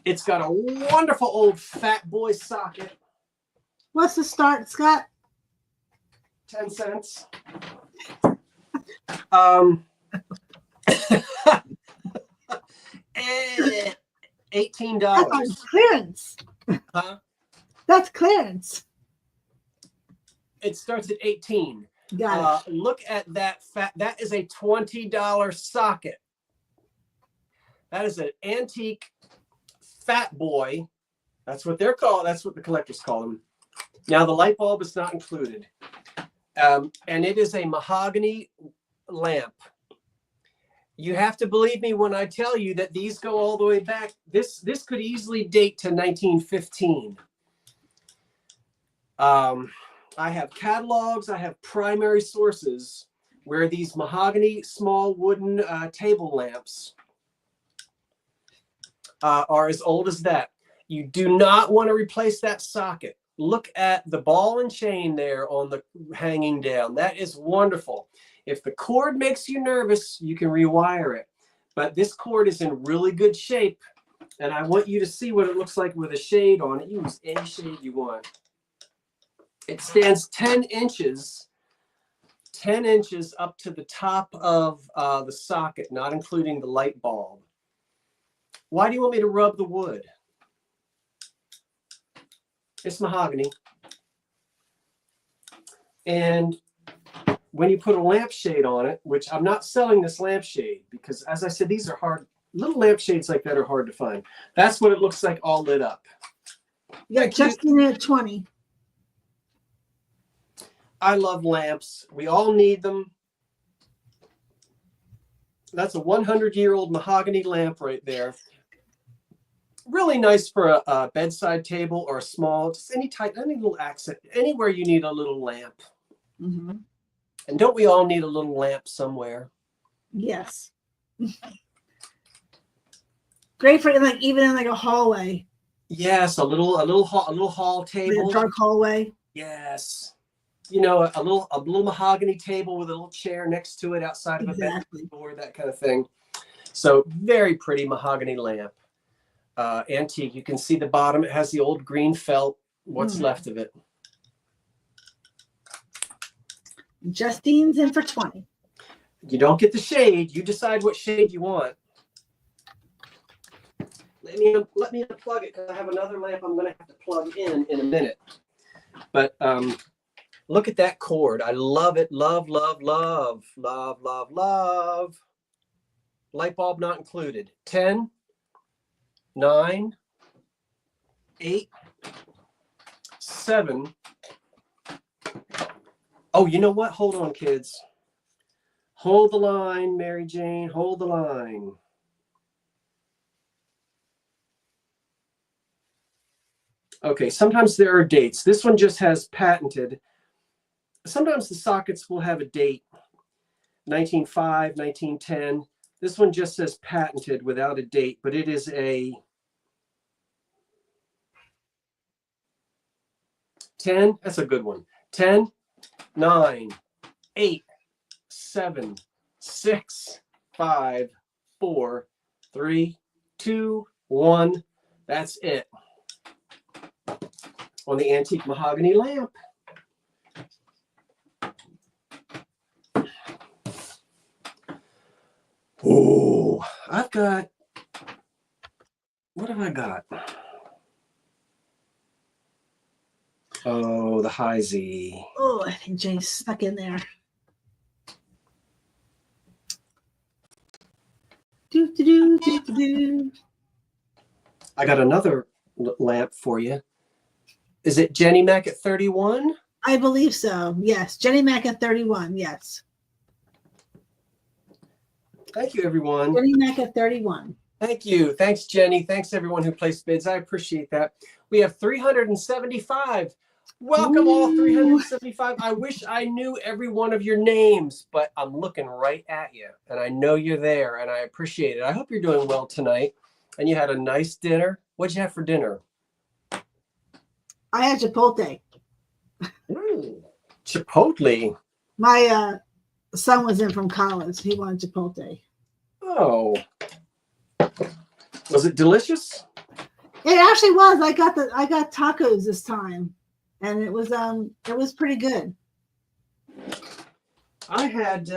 It's got a wonderful old fat boy socket. What's the start, Scott? 10 cents. $18. That's clearance. Huh? That's clearance. It starts at 18. Got it. Look at that that is a $20 socket. That is an antique fat boy. That's what they're called. That's what the collectors call them. Now the light bulb is not included. And it is a mahogany lamp. You have to believe me when I tell you that these go all the way back. This could easily date to 1915. I have catalogs. I have primary sources where these mahogany small wooden table lamps are as old as that. You do not want to replace that socket. Look at the ball and chain there on the hanging down. That is wonderful. If the cord makes you nervous, you can rewire it. But this cord is in really good shape. And I want you to see what it looks like with a shade on it. Use any shade you want. It stands 10 inches up to the top of the socket, not including the light bulb. Why do you want me to rub the wood? It's mahogany. And when you put a lampshade on it, which I'm not selling this lampshade because, as I said, these are hard. Little lampshades like that are hard to find. That's what it looks like all lit up. Yeah, just in at 20. I love lamps. We all need them. That's a 100-year-old mahogany lamp right there. Really nice for a bedside table or a small, just any little accent, anywhere you need a little lamp. Mm-hmm. And don't we all need a little lamp somewhere? Yes. Great for even in like a hallway. Yes, a little hall table. Like a dark hallway. Yes. You know, a little mahogany table with a little chair next to it outside of a bed door, that kind of thing. So very pretty mahogany lamp. Antique. You can see the bottom. It has the old green felt. What's left of it? Justine's in for 20. You don't get the shade. You decide what shade you want. Let me unplug it because I have another lamp I'm going to have to plug in a minute. But look at that cord. I love it. Love, love, love, love, love, love. Light bulb not included. 10, 9, 8, 7. Oh, you know what? Hold on, kids. Hold the line, Mary Jane. Hold the line. Okay, sometimes there are dates. This one just has patented. Sometimes the sockets will have a date, 1905, 1910. This one just says patented without a date, but it is a 10. That's a good one. 10, 9, 8, 7, 6, 5, 4, 3, 2, 1. That's it. On the antique mahogany lamp. Oh, I've got, what have I got? Oh, the high Z. Oh, I think Jay's stuck in there. Do. I got another lamp for you. Is it Jenny Mac at 31? I believe so. Yes. Jenny Mac at 31. Yes. Thank you, everyone. Jenny Mac at 31. Thank you. Thanks, Jenny. Thanks, everyone who placed bids. I appreciate that. We have 375. Welcome, all 375. I wish I knew every one of your names, but I'm looking right at you, and I know you're there, and I appreciate it. I hope you're doing well tonight, and you had a nice dinner. What'd you have for dinner? I had Chipotle. Chipotle? My son was in from college. He wanted Chipotle. Oh. Was it delicious? It actually was. I got tacos this time, and it was pretty good. I had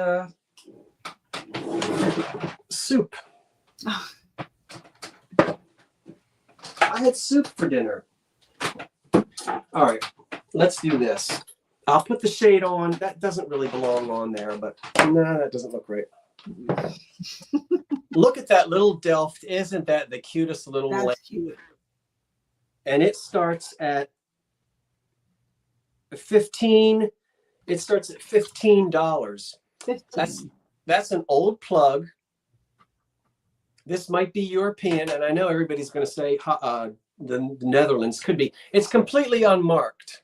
soup. I had soup for dinner. All right, let's do this. I'll put the shade on. That doesn't really belong on there, but no, that doesn't look right. Look at that little Delft. Isn't that the cutest little lamp? That's cute. And it starts at 15. It starts at $15. 15. That's an old plug. This might be European, and I know everybody's going to say the Netherlands. Could be. It's completely unmarked.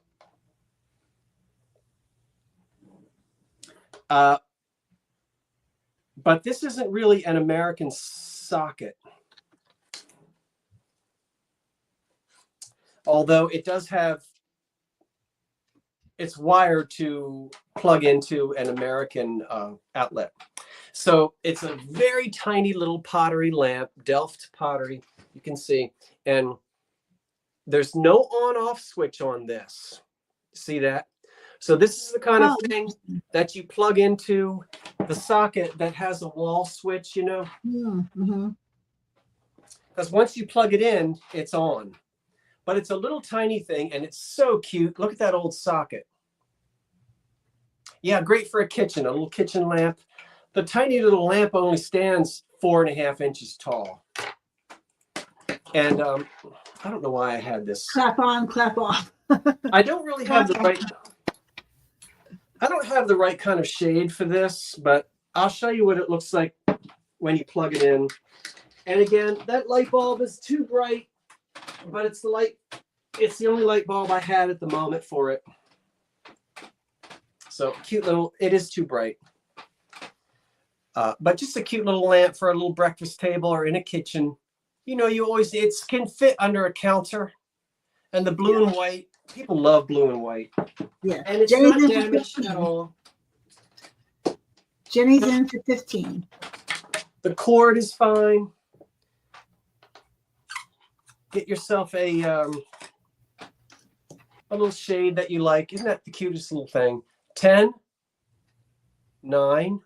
But this isn't really an American socket. Although it does have, it's wired to plug into an American outlet. So it's a very tiny little pottery lamp, Delft pottery, you can see. And there's no on-off switch on this. See that? So this is the kind of thing that you plug into the socket that has a wall switch, you know? Mm-hmm. because once you plug it in, it's on. But it's a little tiny thing, and it's so cute. Look at that old socket. Yeah, great for a kitchen, a little kitchen lamp. The tiny little lamp only stands 4.5 inches tall. And I don't know why I had this. Clap on, clap off. I don't really have the right. I don't have the right kind of shade for this, but I'll show you what it looks like when you plug it in. And again, that light bulb is too bright, but it's the only light bulb I had at the moment for it. So cute little, it is too bright. But just a cute little lamp for a little breakfast table or in a kitchen. You know, it can fit under a counter. And the blue and white, people love blue and white. Yeah. And it's not damaged at all. Jenny's in for 15. The cord is fine. Get yourself a little shade that you like. Isn't that the cutest little thing? 10, 9,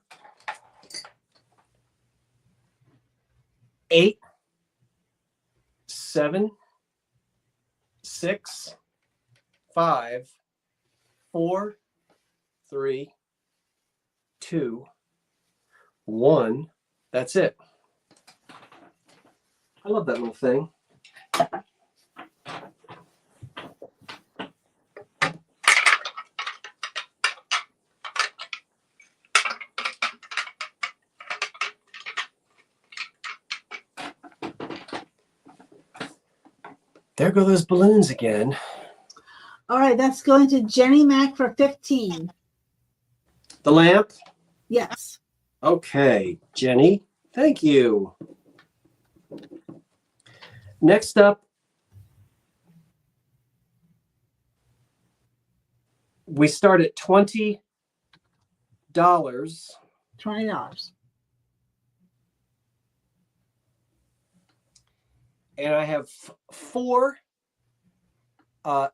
8, 7, 6, 5, 4, 3, 2, 1. That's it. I love that little thing. There go those balloons again. All right, that's going to Jenny Mac for 15. The lamp? Yes. Okay, Jenny, thank you. Next up, we start at $20. $20. And I have 4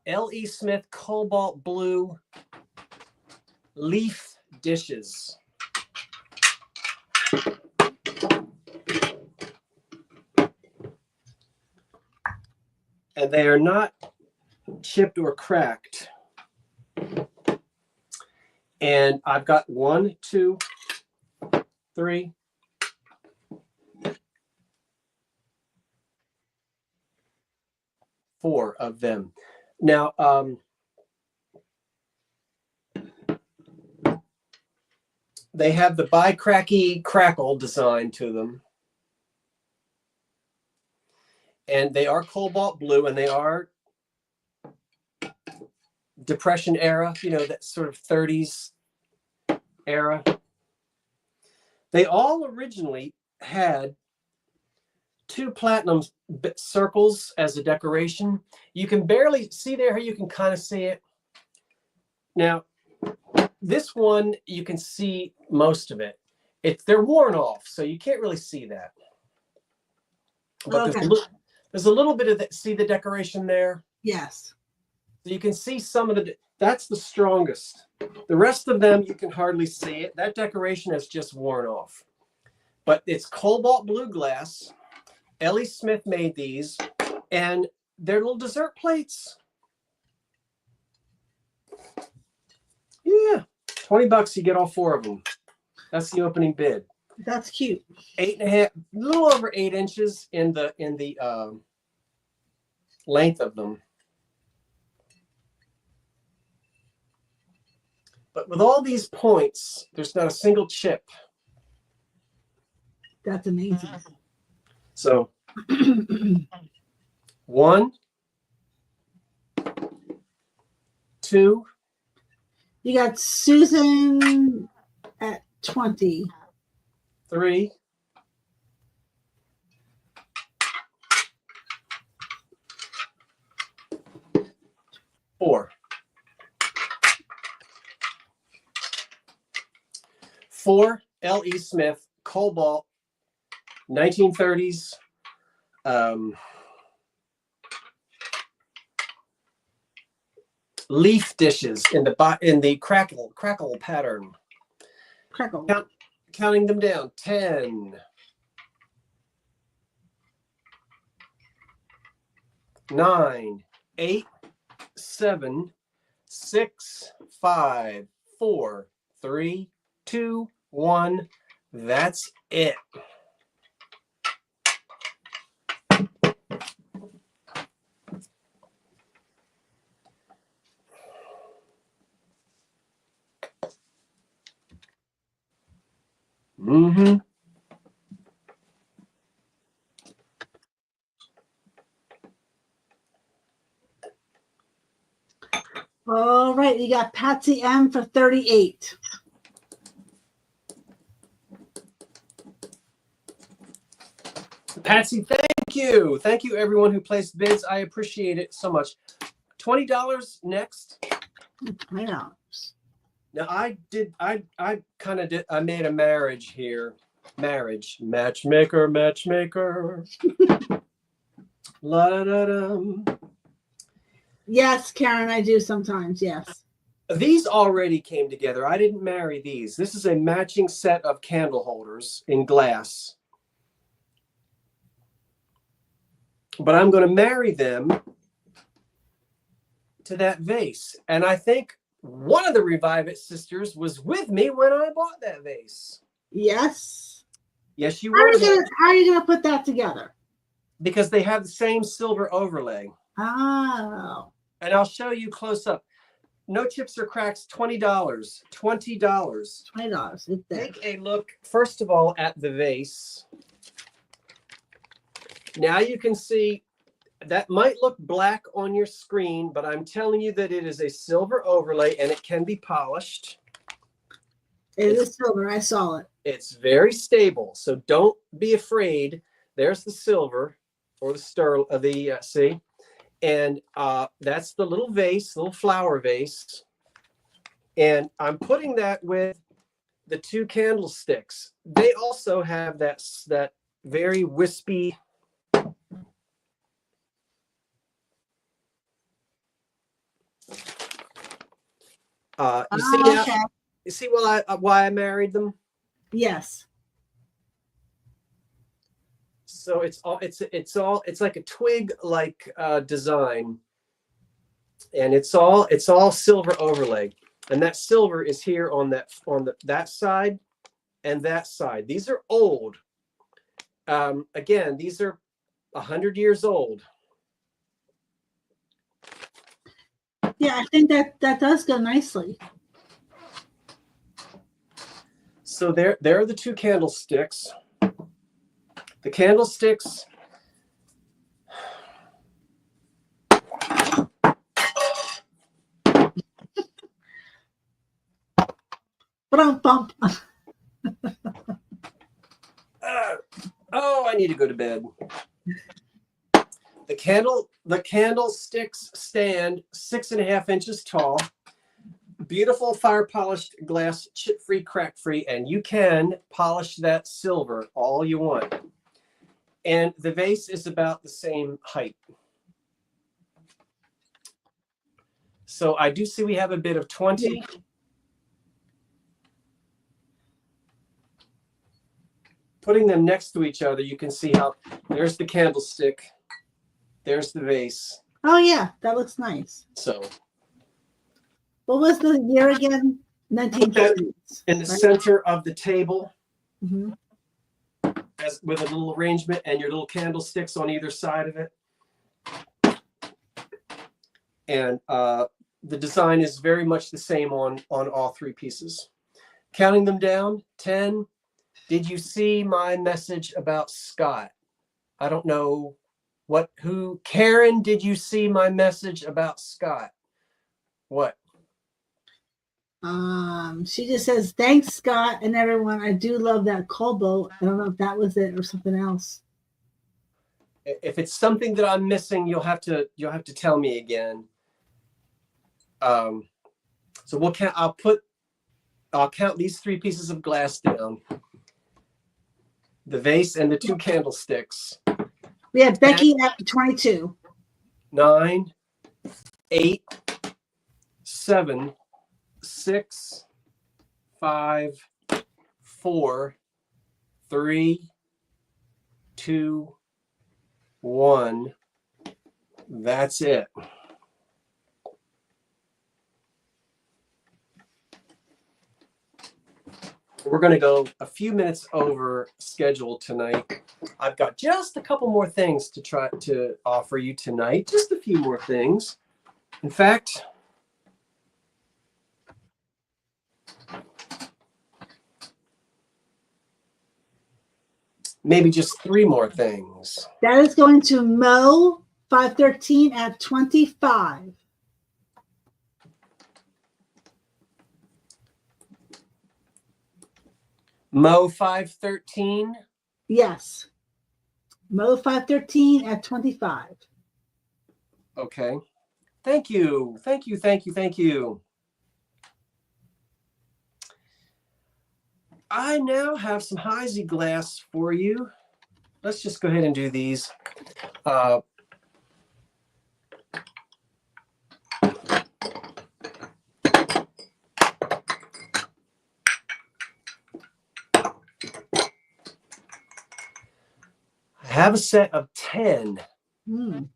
L.E. Smith Cobalt Blue leaf dishes. And they are not chipped or cracked. And I've got 1, 2, 3, 4 of them. Now, they have the bi-cracky crackle design to them. And they are cobalt blue, and they are Depression era, you know, that sort of 30s era. They all originally had 2 platinum circles as a decoration. You can barely see there, you can kind of see it. Now, this one, you can see most of it. They're worn off, so you can't really see that. But Okay. there's a little bit of that. See the decoration there? Yes. So you can see some of that's the strongest. The rest of them, you can hardly see it. That decoration has just worn off. But it's cobalt blue glass. L.E. Smith made these, and they're little dessert plates. Yeah, $20, you get all 4 of them. That's the opening bid. That's cute. 8.5, a little over 8 inches in the length of them. But with all these points, there's not a single chip. That's amazing. So 1, 2. You got Susan at 20. 3. 4. 4 L.E. Smith Cobalt 1930s leaf dishes in the crackle pattern. Crackle. Counting them down. 10, 9, 8, 7, 6, 5, 4, 3, 2, 1. That's it. Mm-hmm. All right, you got Patsy M for 38. Patsy, thank you. Thank you, everyone who placed bids. I appreciate it so much. $20 next. $20. Now I made a marriage here. Matchmaker. La da da dum. Yes, Karen, I do sometimes. Yes. These already came together. I didn't marry these. This is a matching set of candle holders in glass. But I'm going to marry them to that vase. And I think one of the Revive It sisters was with me when I bought that vase. Yes. Yes, you How were. are you gonna put that together? Because they have the same silver overlay. Oh. And I'll show you close up. No chips or cracks, $20. $20. $20. Take a look, first of all, at the vase. Now you can see that might look black on your screen, but I'm telling you that it is a silver overlay and it can be polished. It is silver. I saw it. It's very stable, so don't be afraid. There's the silver or the sterl of the see, and that's the little vase, little flower vase. And I'm putting that with the two candlesticks. They also have that very wispy. You see why I married them? Yes. So it's like a twig like design, and it's all silver overlay, and that silver is here on that side and that side. These are old. Again, these are 100 years old. Yeah, I think that does go nicely. So there are the two candlesticks. The candlesticks. Bump. I need to go to bed. The candlesticks stand 6.5 inches tall. Beautiful fire polished glass, chip free, crack free, and you can polish that silver all you want. And the vase is about the same height. So I do see we have a bid of 20. Yeah. Putting them next to each other, you can see how there's the candlestick, there's the vase. Oh yeah, that looks nice. So what was the year again? 1930s. In the center of the table. Mm-hmm. With a little arrangement and your little candlesticks on either side of it. And the design is very much the same on all three pieces. Counting them down, 10. Did you see my message about Scott? I don't know who. Karen, did you see my message about Scott? What? She just says, thanks, Scott and everyone. I do love that Colbo. I don't know if that was it or something else. If it's something that I'm missing, you'll have to tell me again. So we'll count. I'll count these three pieces of glass down. The vase and the two candlesticks. We have Becky at 22. 9, 8, 7, 6, 5, 4, 3, 2, 1. That's it. We're going to go a few minutes over schedule tonight. I've got just a couple more things to try to offer you tonight. Just a few more things. In fact, maybe just 3 more things. That is going to Mo 513 at 25. Mo 513. Yes. Mo 513 at 25. Okay. Thank you. Thank you. Thank you. Thank you. I now have some Heisey glass for you. Let's just go ahead and do these. I have a set of 10. Mm.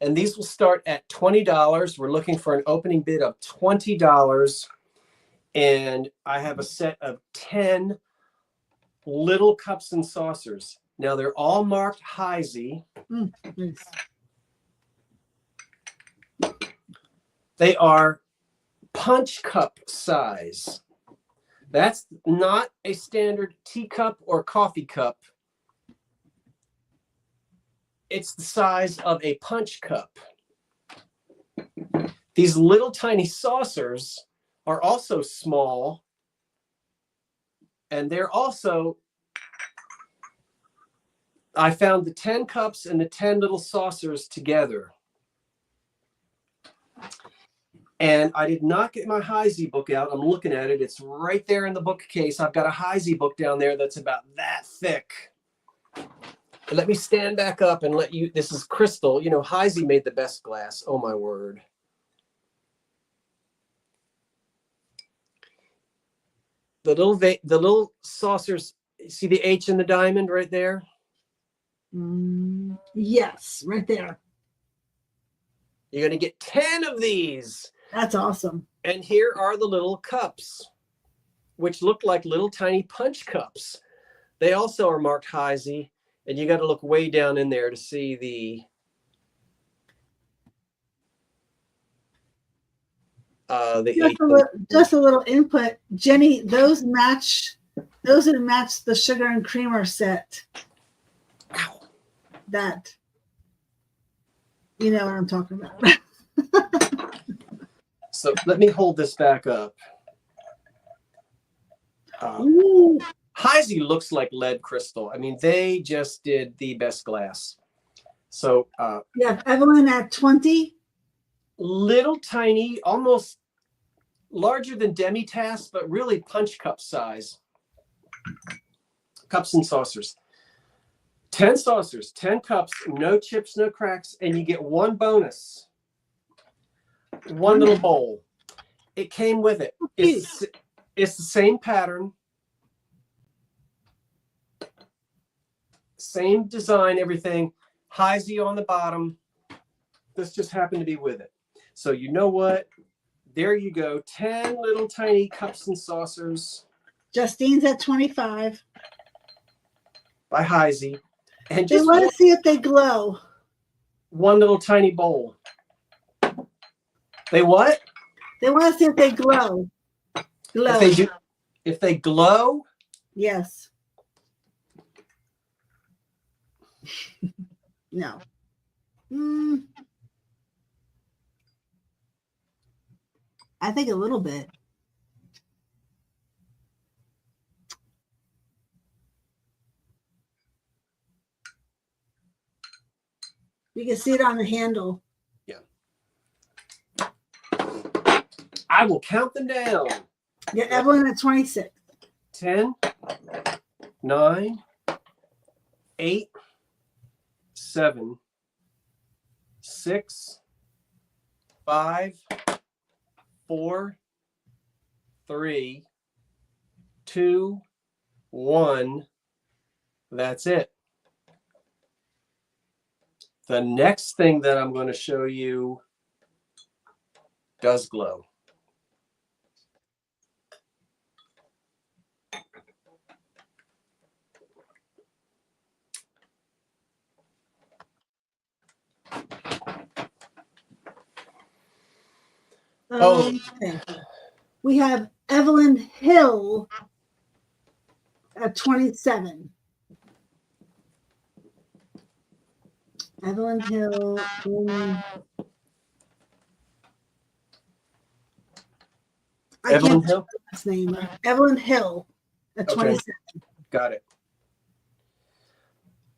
And these will start at $20. We're looking for an opening bid of $20. And I have a set of 10 little cups and saucers. Now they're all marked Heisey. Mm. Nice. They are punch cup size. That's not a standard teacup or coffee cup. It's the size of a punch cup. These little tiny saucers are also small, and they're also, I found the 10 cups and the 10 little saucers together. And I did not get my Heisey book out. I'm looking at it. It's right there in the bookcase. I've got a Heisey book down there that's about that thick. And let me stand back up and let you, this is crystal. You know, Heisey made the best glass. Oh, my word. The little saucers, see the H in the diamond right there? Yes, right there. You're going to get 10 of these. That's awesome. And here are the little cups, which look like little tiny punch cups. They also are marked Heisey, and you got to look way down in there to see the just a little input. Jenny, those match the sugar and creamer set. Ow. That, you know what I'm talking about. So let me hold this back up. Heisey looks like lead crystal. I mean, they just did the best glass. So yeah, Evelyn at 20. Little tiny, almost larger than demi-tasse, but really punch cup size. Cups and saucers. 10 saucers, 10 cups, no chips, no cracks, and you get one bonus. One little bowl. It came with it. It's the same pattern. Same design, everything. Heisey on the bottom. This just happened to be with it. So you know what? There you go. 10 little tiny cups and saucers. Justine's at 25. By Heisey. And They just want to see if they glow. one little tiny bowl. They what? They want to see if they glow. Glow. If they glow? Yes. No. I think a little bit. You can see it on the handle. Yeah. I will count them down. Yeah, Evelyn at 26. 10, 9, 8, 7, 6, 5, 4, 3, 2, 1. That's it. The next thing that I'm going to show you does glow. Oh. Okay. We have Evelyn Hill at 27. Evelyn Hill. Evelyn Hill? Last name. Evelyn Hill at 27. Got it.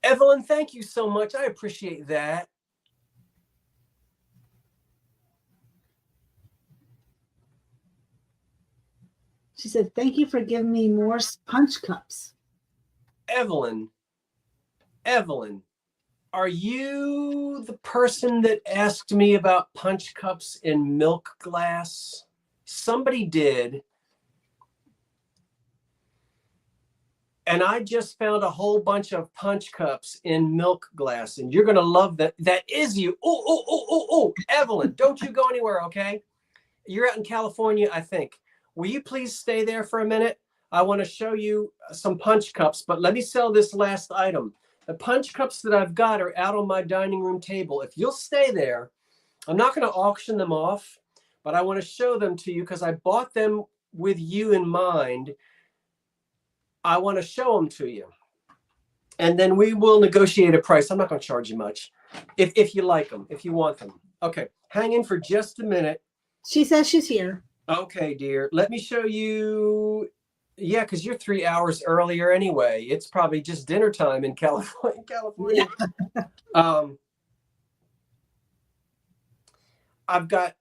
Evelyn, thank you so much. I appreciate that. She said, thank you for giving me more punch cups. Evelyn, are you the person that asked me about punch cups in milk glass? Somebody did. And I just found a whole bunch of punch cups in milk glass, and you're going to love that. That is you. Oh, Evelyn, don't you go anywhere, okay? You're out in California, I think. Will you please stay there for a minute? I want to show you some punch cups, but let me sell this last item. The punch cups that I've got are out on my dining room table. If you'll stay there, I'm not going to auction them off, but I want to show them to you because I bought them with you in mind. I want to show them to you. And then we will negotiate a price. I'm not going to charge you much if you like them, if you want them. Okay, hang in for just a minute. She says she's here. Okay, dear. Let me show you. Yeah, because you're 3 hours earlier anyway. It's probably just dinner time in California. Yeah. I've got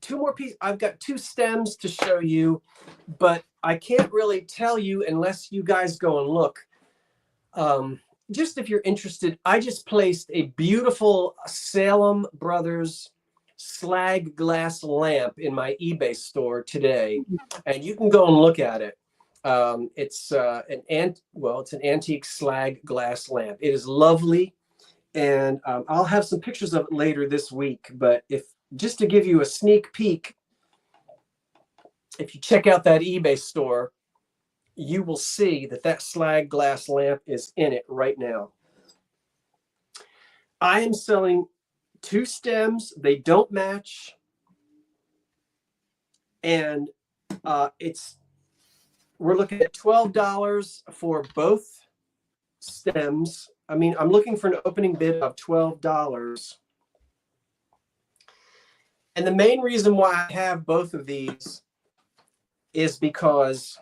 two more pieces. I've got 2 stems to show you, but I can't really tell you unless you guys go and look. Just if you're interested, I just placed a beautiful Salem Brothers slag glass lamp in my eBay store today, and you can go and look at it. It's an antique slag glass lamp. It is lovely, and I'll have some pictures of it later this week. But just to give you a sneak peek, if you check out that eBay store, you will see that slag glass lamp is in it right now. I am selling 2 stems. They don't match. And we're looking at $12 for both stems. I mean, I'm looking for an opening bid of $12. And the main reason why I have both of these is because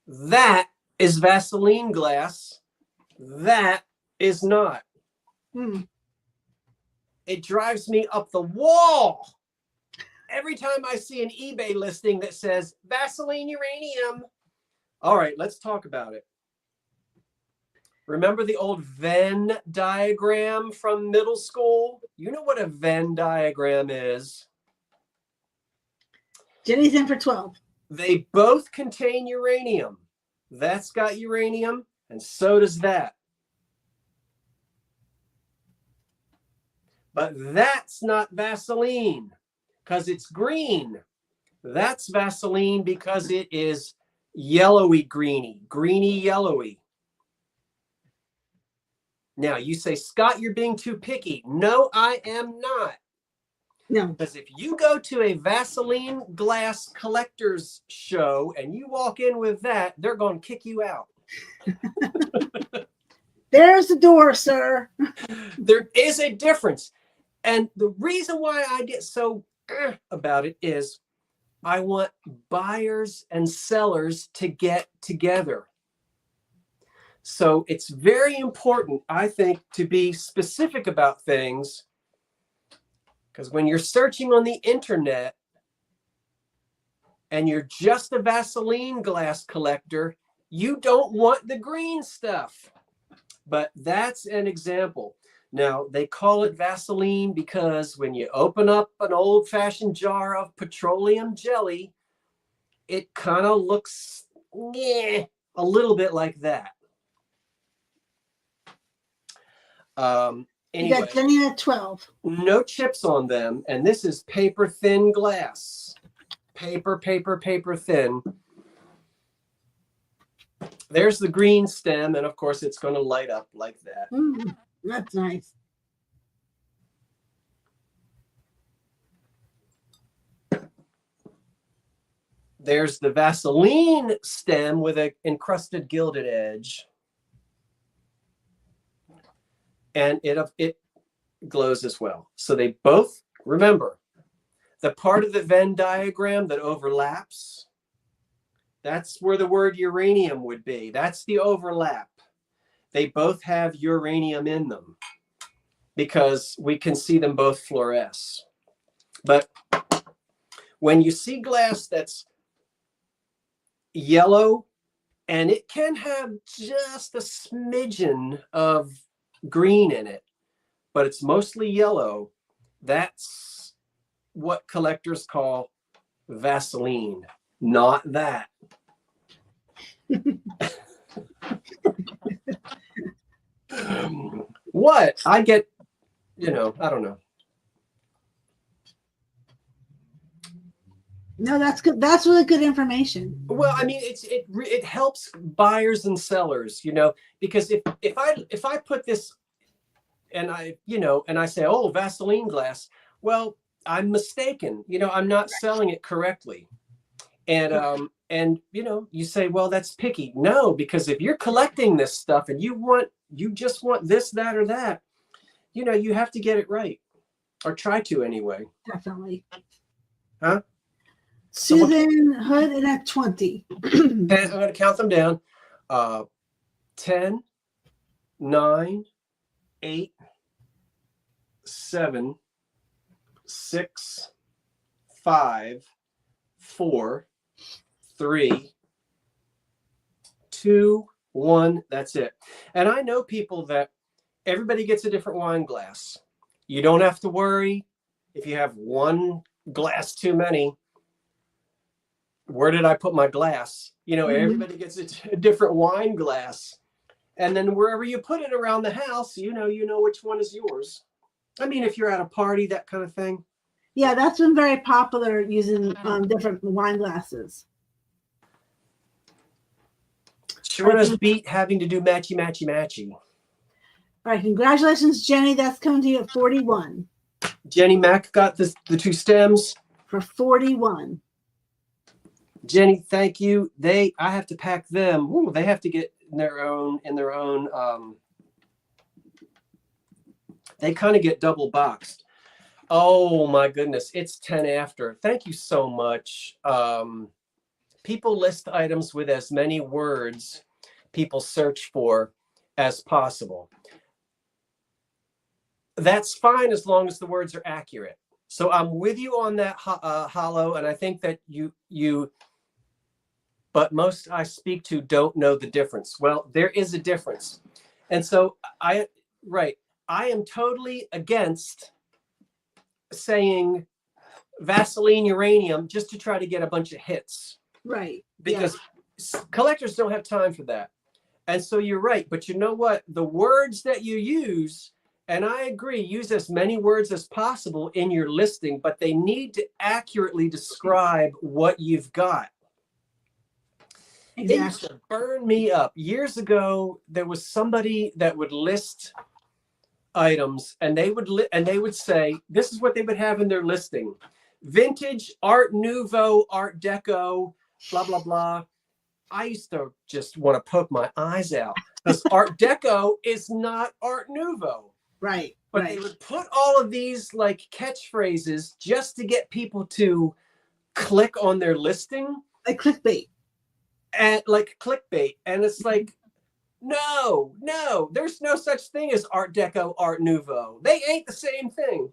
that is Vaseline glass. That is not. It drives me up the wall every time I see an eBay listing that says Vaseline uranium. All right, let's talk about it. Remember the old Venn diagram from middle school? You know what a Venn diagram is. Jenny's in for 12. They both contain uranium. That's got uranium, and so does that. But that's not Vaseline because it's green. That's Vaseline because it is yellowy greeny, greeny yellowy. Now you say, Scott, you're being too picky. No, I am not. No. Because if you go to a Vaseline glass collector's show and you walk in with that, they're going to kick you out. There's the door, sir. There is a difference. And the reason why I get so about it is I want buyers and sellers to get together. So it's very important, I think, to be specific about things, because when you're searching on the internet and you're just a Vaseline glass collector, you don't want the green stuff. But that's an example. Now, they call it Vaseline because when you open up an old-fashioned jar of petroleum jelly, it kind of looks a little bit like that. You Anyway, got Jenny at 12. no chips on them, and this is paper thin glass. Paper thin. There's the green stem, and of course it's going to light up like that. That's nice. There's the Vaseline stem with an encrusted gilded edge. And it glows as well. So they both, remember, the part of the Venn diagram that overlaps, that's where the word uranium would be. That's the overlap. They both have uranium in them because we can see them both fluoresce. But when you see glass that's yellow, and it can have just a smidgen of green in it, but it's mostly yellow, that's what collectors call Vaseline, not that. What? I get, I don't know. No, that's good. That's really good information. Well, I mean, it helps buyers and sellers, because if I put this and I say, oh, Vaseline glass, well, I'm mistaken. I'm not selling it correctly. And you say, well, that's picky. No, because if you're collecting this stuff and you just want this, that, or that, you have to get it right, or try to anyway. Definitely. Huh? Susan Hood and at 20. I'm going to count them down. 10, 9, 8, 7, 6, 5, 4, 3, 2, 1. That's it. And I know people that everybody gets a different wine glass. You don't have to worry if you have one glass too many. Where did I put my glass? Everybody gets a different wine glass. And then wherever you put it around the house, you know which one is yours. I mean, if you're at a party, that kind of thing. Yeah, that's been very popular, using different wine glasses. Sure does beat having to do matchy. All right, congratulations, Jenny. That's coming to you at 41. Jenny Mack got the two stems. For 41. Jenny, thank you. I have to pack them. Ooh, they have to get in their own. They kind of get double boxed. Oh my goodness, it's 10 after. Thank you so much. People list items with as many words people search for as possible. That's fine as long as the words are accurate. So I'm with you on that, Hollow, and I think that but most I speak to don't know the difference. Well, there is a difference. And so I am totally against saying Vaseline uranium just to try to get a bunch of hits. Right. Because collectors don't have time for that. And so you're right. But you know what? The words that you use, and I agree, use as many words as possible in your listing, but they need to accurately describe what you've got. Exactly. It used to burn me up. Years ago, there was somebody that would list items, and they would say, this is what they would have in their listing: vintage, Art Nouveau, Art Deco, blah, blah, blah. I used to just want to poke my eyes out, because Art Deco is not Art Nouveau. Right. But they would put all of these like catchphrases just to get people to click on their listing. Like clickbait. And like clickbait. And it's like, no, there's no such thing as Art Deco, Art Nouveau. They ain't the same thing.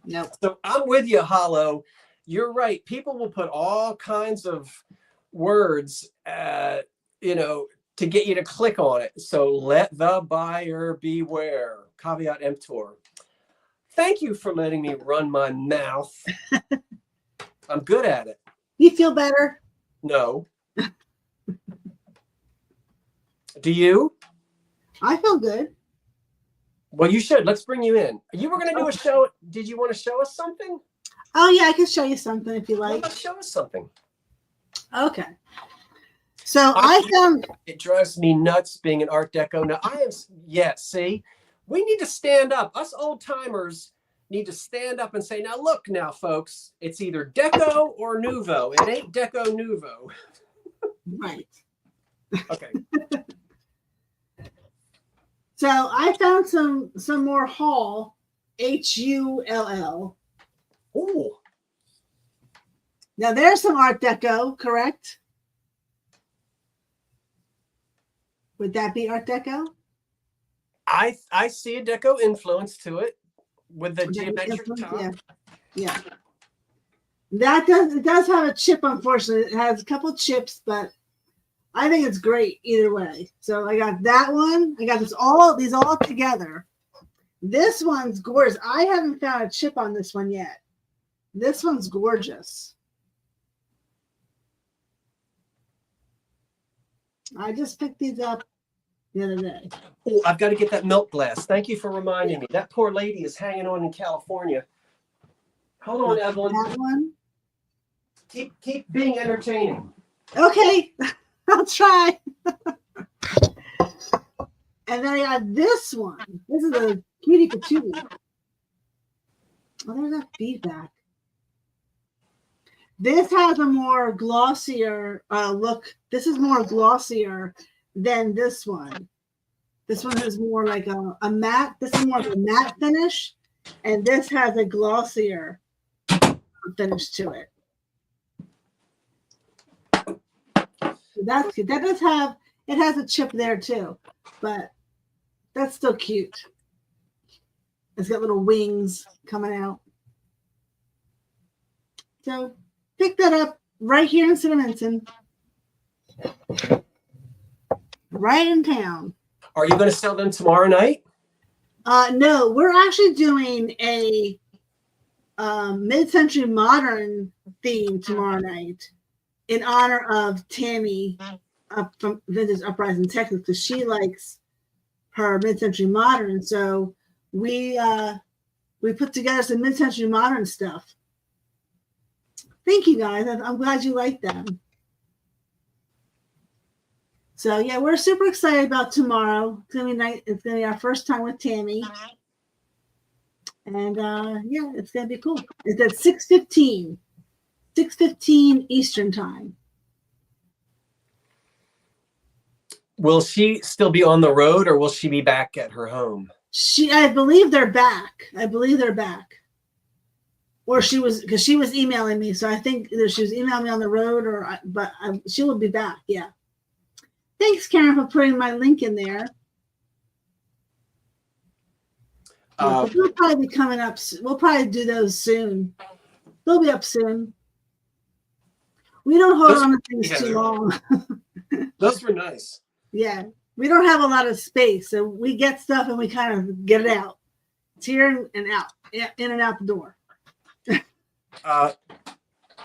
No. So I'm with you, Hollow. You're right. People will put all kinds of words, to get you to click on it. So let the buyer beware. Caveat emptor. Thank you for letting me run my mouth. I'm good at it. You feel better? No. Do you? I feel good. Well, you should. Let's bring you in. You were going to do a show. Did you want to show us something? Oh yeah, I can show you something if you Well, like. let's show us something. Okay. So I found it drives me nuts being an Art Deco. Now see, we need to stand up. Us old timers need to stand up and say, now look now, folks, it's either Deco or Nouveau. It ain't Deco Nouveau. right. Okay. So I found some more Hull, Hull. Ooh. Now there's some Art Deco, correct? Would that be Art Deco? I see a Deco influence to it with the geometric top. Yeah. Yeah. It does have a chip, unfortunately. It has a couple chips, but I think it's great either way. So I got that one. I got these all together. This one's gorgeous. I haven't found a chip on this one yet. This one's gorgeous. I just picked these up the other day. Oh, I've got to get that milk glass. Thank you for reminding me. That poor lady is hanging on in California. Hold on, Evelyn. That one. Keep being entertaining. Okay, I'll try. And then I got this one. This is a cutie patootie. Oh, there's that feedback. This has a more glossier look. This is more glossier than this one. This one is more like a matte. This is more of a matte finish. And this has a glossier finish to it. So that's good. That does have, it has a chip there too, but that's still cute. It's got little wings coming out. So pick that up right here in Cinnaminson. Right in town. Are you going to sell them tomorrow night? No, we're actually doing a mid-century modern theme tomorrow night in honor of Tammy up from Vintage Uprising, Texas, because she likes her mid-century modern. So we put together some mid-century modern stuff. Thank you guys. I'm glad you like them. So yeah, we're super excited about tomorrow. It's gonna be nice. It's gonna be our first time with Tammy, and yeah, it's gonna be cool. It's at 6:15 Eastern time. Will she still be on the road, or will she be back at her home? I believe they're back. Or she was, because she was emailing me, so I think either she was emailing me on the road, but she will be back. Yeah. Thanks, Karen, for putting my link in there. We'll probably be coming up. We'll probably do those soon. They'll be up soon. We don't hold on to things too long. Those were nice. Yeah. We don't have a lot of space, so we get stuff and we kind of get it out. It's here and out, in and out the door.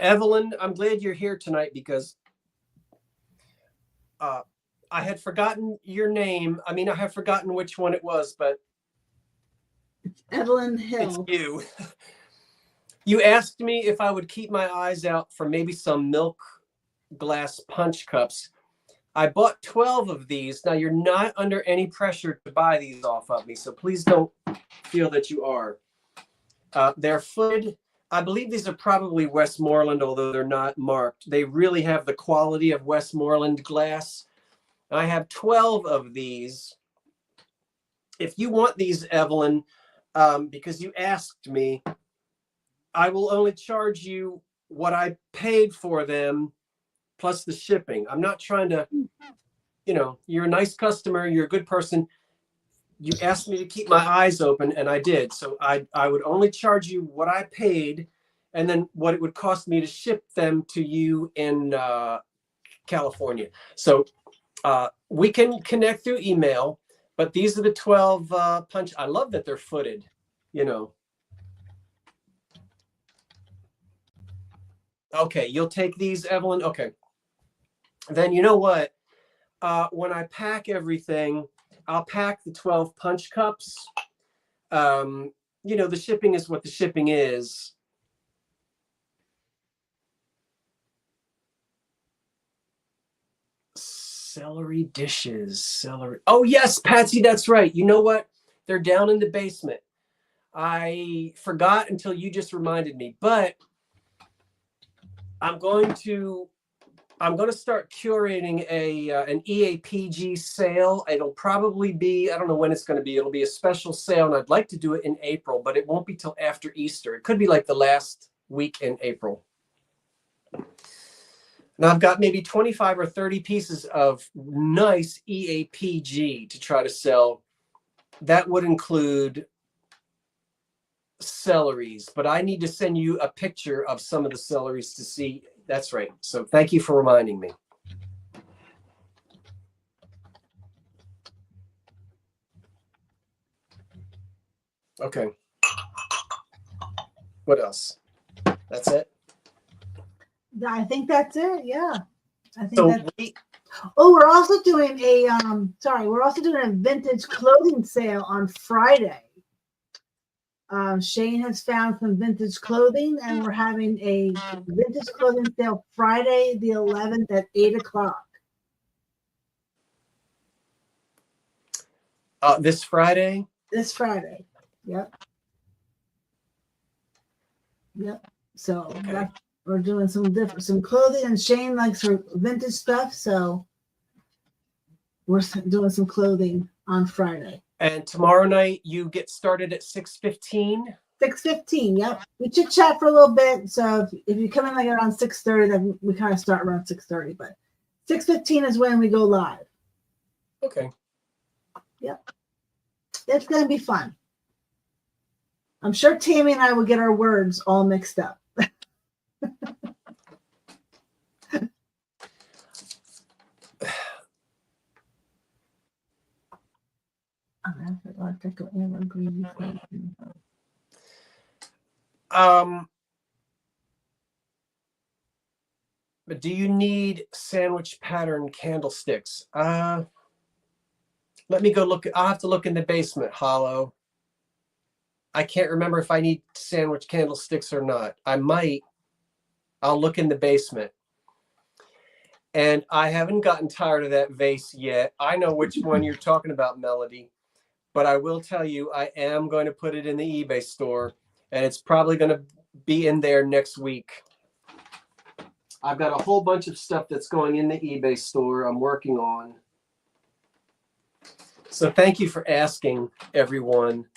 Evelyn, I'm glad you're here tonight because I had forgotten your name. I mean, I have forgotten which one it was, but it's Evelyn Hill. It's you. You asked me if I would keep my eyes out for maybe some milk glass punch cups. I bought 12 of these. Now, you're not under any pressure to buy these off of me, so please don't feel that you are. They're footed. I believe these are probably Westmoreland, although they're not marked. They really have the quality of Westmoreland glass. I have 12 of these. If you want these, Evelyn, because you asked me, I will only charge you what I paid for them plus the shipping. I'm not trying to, you're a nice customer. You're a good person. You asked me to keep my eyes open, and I did. So I would only charge you what I paid and then what it would cost me to ship them to you in California. So we can connect through email, but these are the 12 punch. I love that they're footed, Okay, you'll take these, Evelyn? Okay. Then you know what? When I pack everything, I'll pack the 12 punch cups. The shipping is what the shipping is. Celery dishes, celery. Oh, yes, Patsy, that's right. You know what? They're down in the basement. I forgot until you just reminded me, but I'm going to start curating an EAPG sale. It'll probably be, I don't know when it's going to be. It'll be a special sale, and I'd like to do it in April, but it won't be till after Easter. It could be like the last week in April. Now I've got maybe 25 or 30 pieces of nice EAPG to try to sell. That would include celeries, but I need to send you a picture of some of the celeries to see. That's right. So thank you for reminding me. Okay. What else? That's it? I think that's it. Yeah. I think So that's Oh, we're also doing we're also doing a vintage clothing sale on Friday. Shane has found some vintage clothing, and we're having a vintage clothing sale Friday the 11th at 8:00. This Friday? This Friday. Yep. So Okay. we're doing some clothing, and Shane likes her vintage stuff, so we're doing some clothing on Friday. And tomorrow night you get started at 6:15? 6:15, yep. We chit chat for a little bit. So if you come in like around 6:30, then we kind of start around 6:30. But 6:15 is when we go live. Okay. Yep. It's gonna be fun. I'm sure Tammy and I will get our words all mixed up. But do you need sandwich pattern candlesticks? Let me go look. I'll have to look in the basement, Hollow. I can't remember if I need sandwich candlesticks or not. I might. I'll look in the basement. And I haven't gotten tired of that vase yet. I know which one you're talking about, Melody. But I will tell you, I am going to put it in the eBay store, and it's probably going to be in there next week. I've got a whole bunch of stuff that's going in the eBay store I'm working on. So thank you for asking, everyone.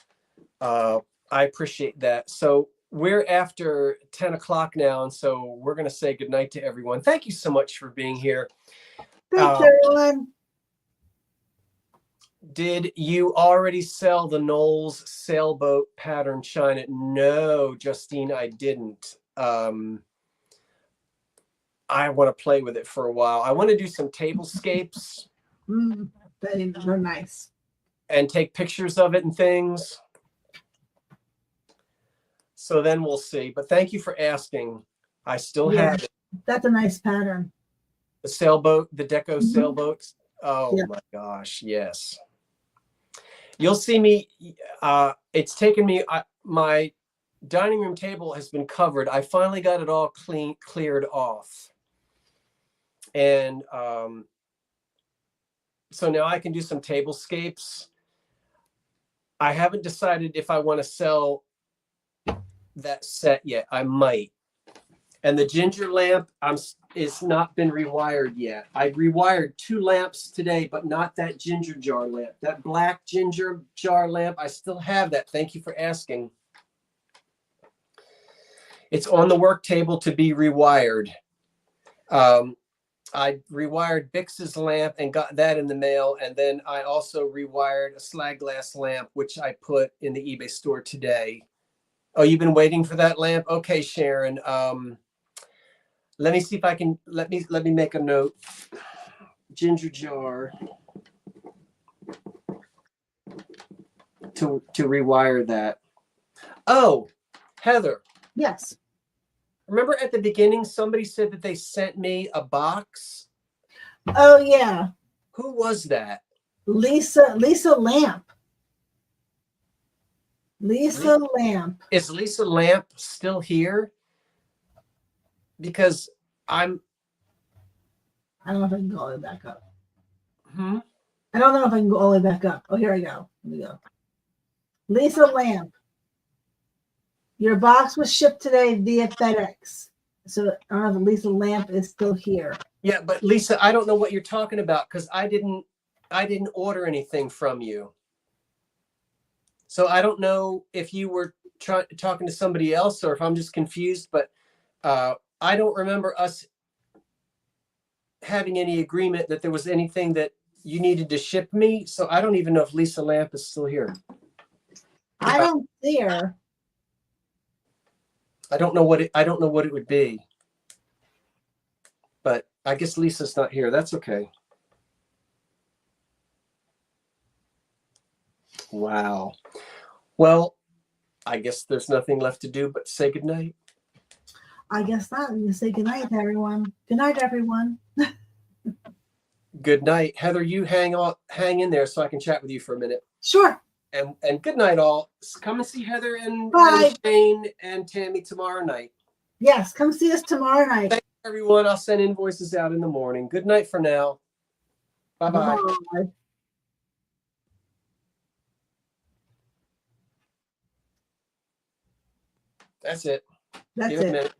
I appreciate that. So we're after 10 o'clock now, and so we're going to say goodnight to everyone. Thank you so much for being here. Thanks, everyone. Did you already sell the Knowles sailboat pattern china? No, Justine, I didn't. I want to play with it for a while. I want to do some tablescapes. They're nice. And take pictures of it and things. So then we'll see. But thank you for asking. I still have it. That's a nice pattern. The sailboat, the deco sailboats. Oh my gosh, yes. You'll see me. It's taken me. My dining room table has been covered. I finally got it all cleared off, and so now I can do some tablescapes. I haven't decided if I want to sell that set yet. I might. And the ginger lamp, it's not been rewired yet. I rewired 2 lamps today, but not that ginger jar lamp. That black ginger jar lamp, I still have that. Thank you for asking. It's on the work table to be rewired. I rewired Bix's lamp and got that in the mail. And then I also rewired a slag glass lamp, which I put in the eBay store today. Oh, you've been waiting for that lamp? Okay, Sharon. Let me see if I can, let me make a note. Ginger jar to rewire that. Oh, Heather. Yes. Remember at the beginning, somebody said that they sent me a box? Oh yeah, Who was that? Lisa Lamp. Le- Lisa Lamp. is Lisa Lamp still here? Because I'm. I don't know if I can go all the way back up. Hmm? I don't know if I can go all the way back up. Oh, here I go. Let me go. Lisa Lamp. Your box was shipped today via FedEx. So I don't know if Lisa Lamp is still here. Yeah, but Lisa, I don't know what you're talking about because I didn't order anything from you. So I don't know if you were talking to somebody else or if I'm just confused, but I don't remember us having any agreement that there was anything that you needed to ship me. So I don't even know if Lisa Lamp is still here. I don't see her. I don't know what it would be. But I guess Lisa's not here. That's okay. Wow. Well, I guess there's nothing left to do but say goodnight. I guess not. We can say goodnight, everyone. Good night, everyone. Good night. Heather, you hang in there so I can chat with you for a minute. Sure. And good night, all. Come and see Heather and Shane and Tammy tomorrow night. Yes, come see us tomorrow night. Thanks, everyone. I'll send invoices out in the morning. Good night for now. Bye-bye. Bye-bye. That's it. That's Give it a it. minute.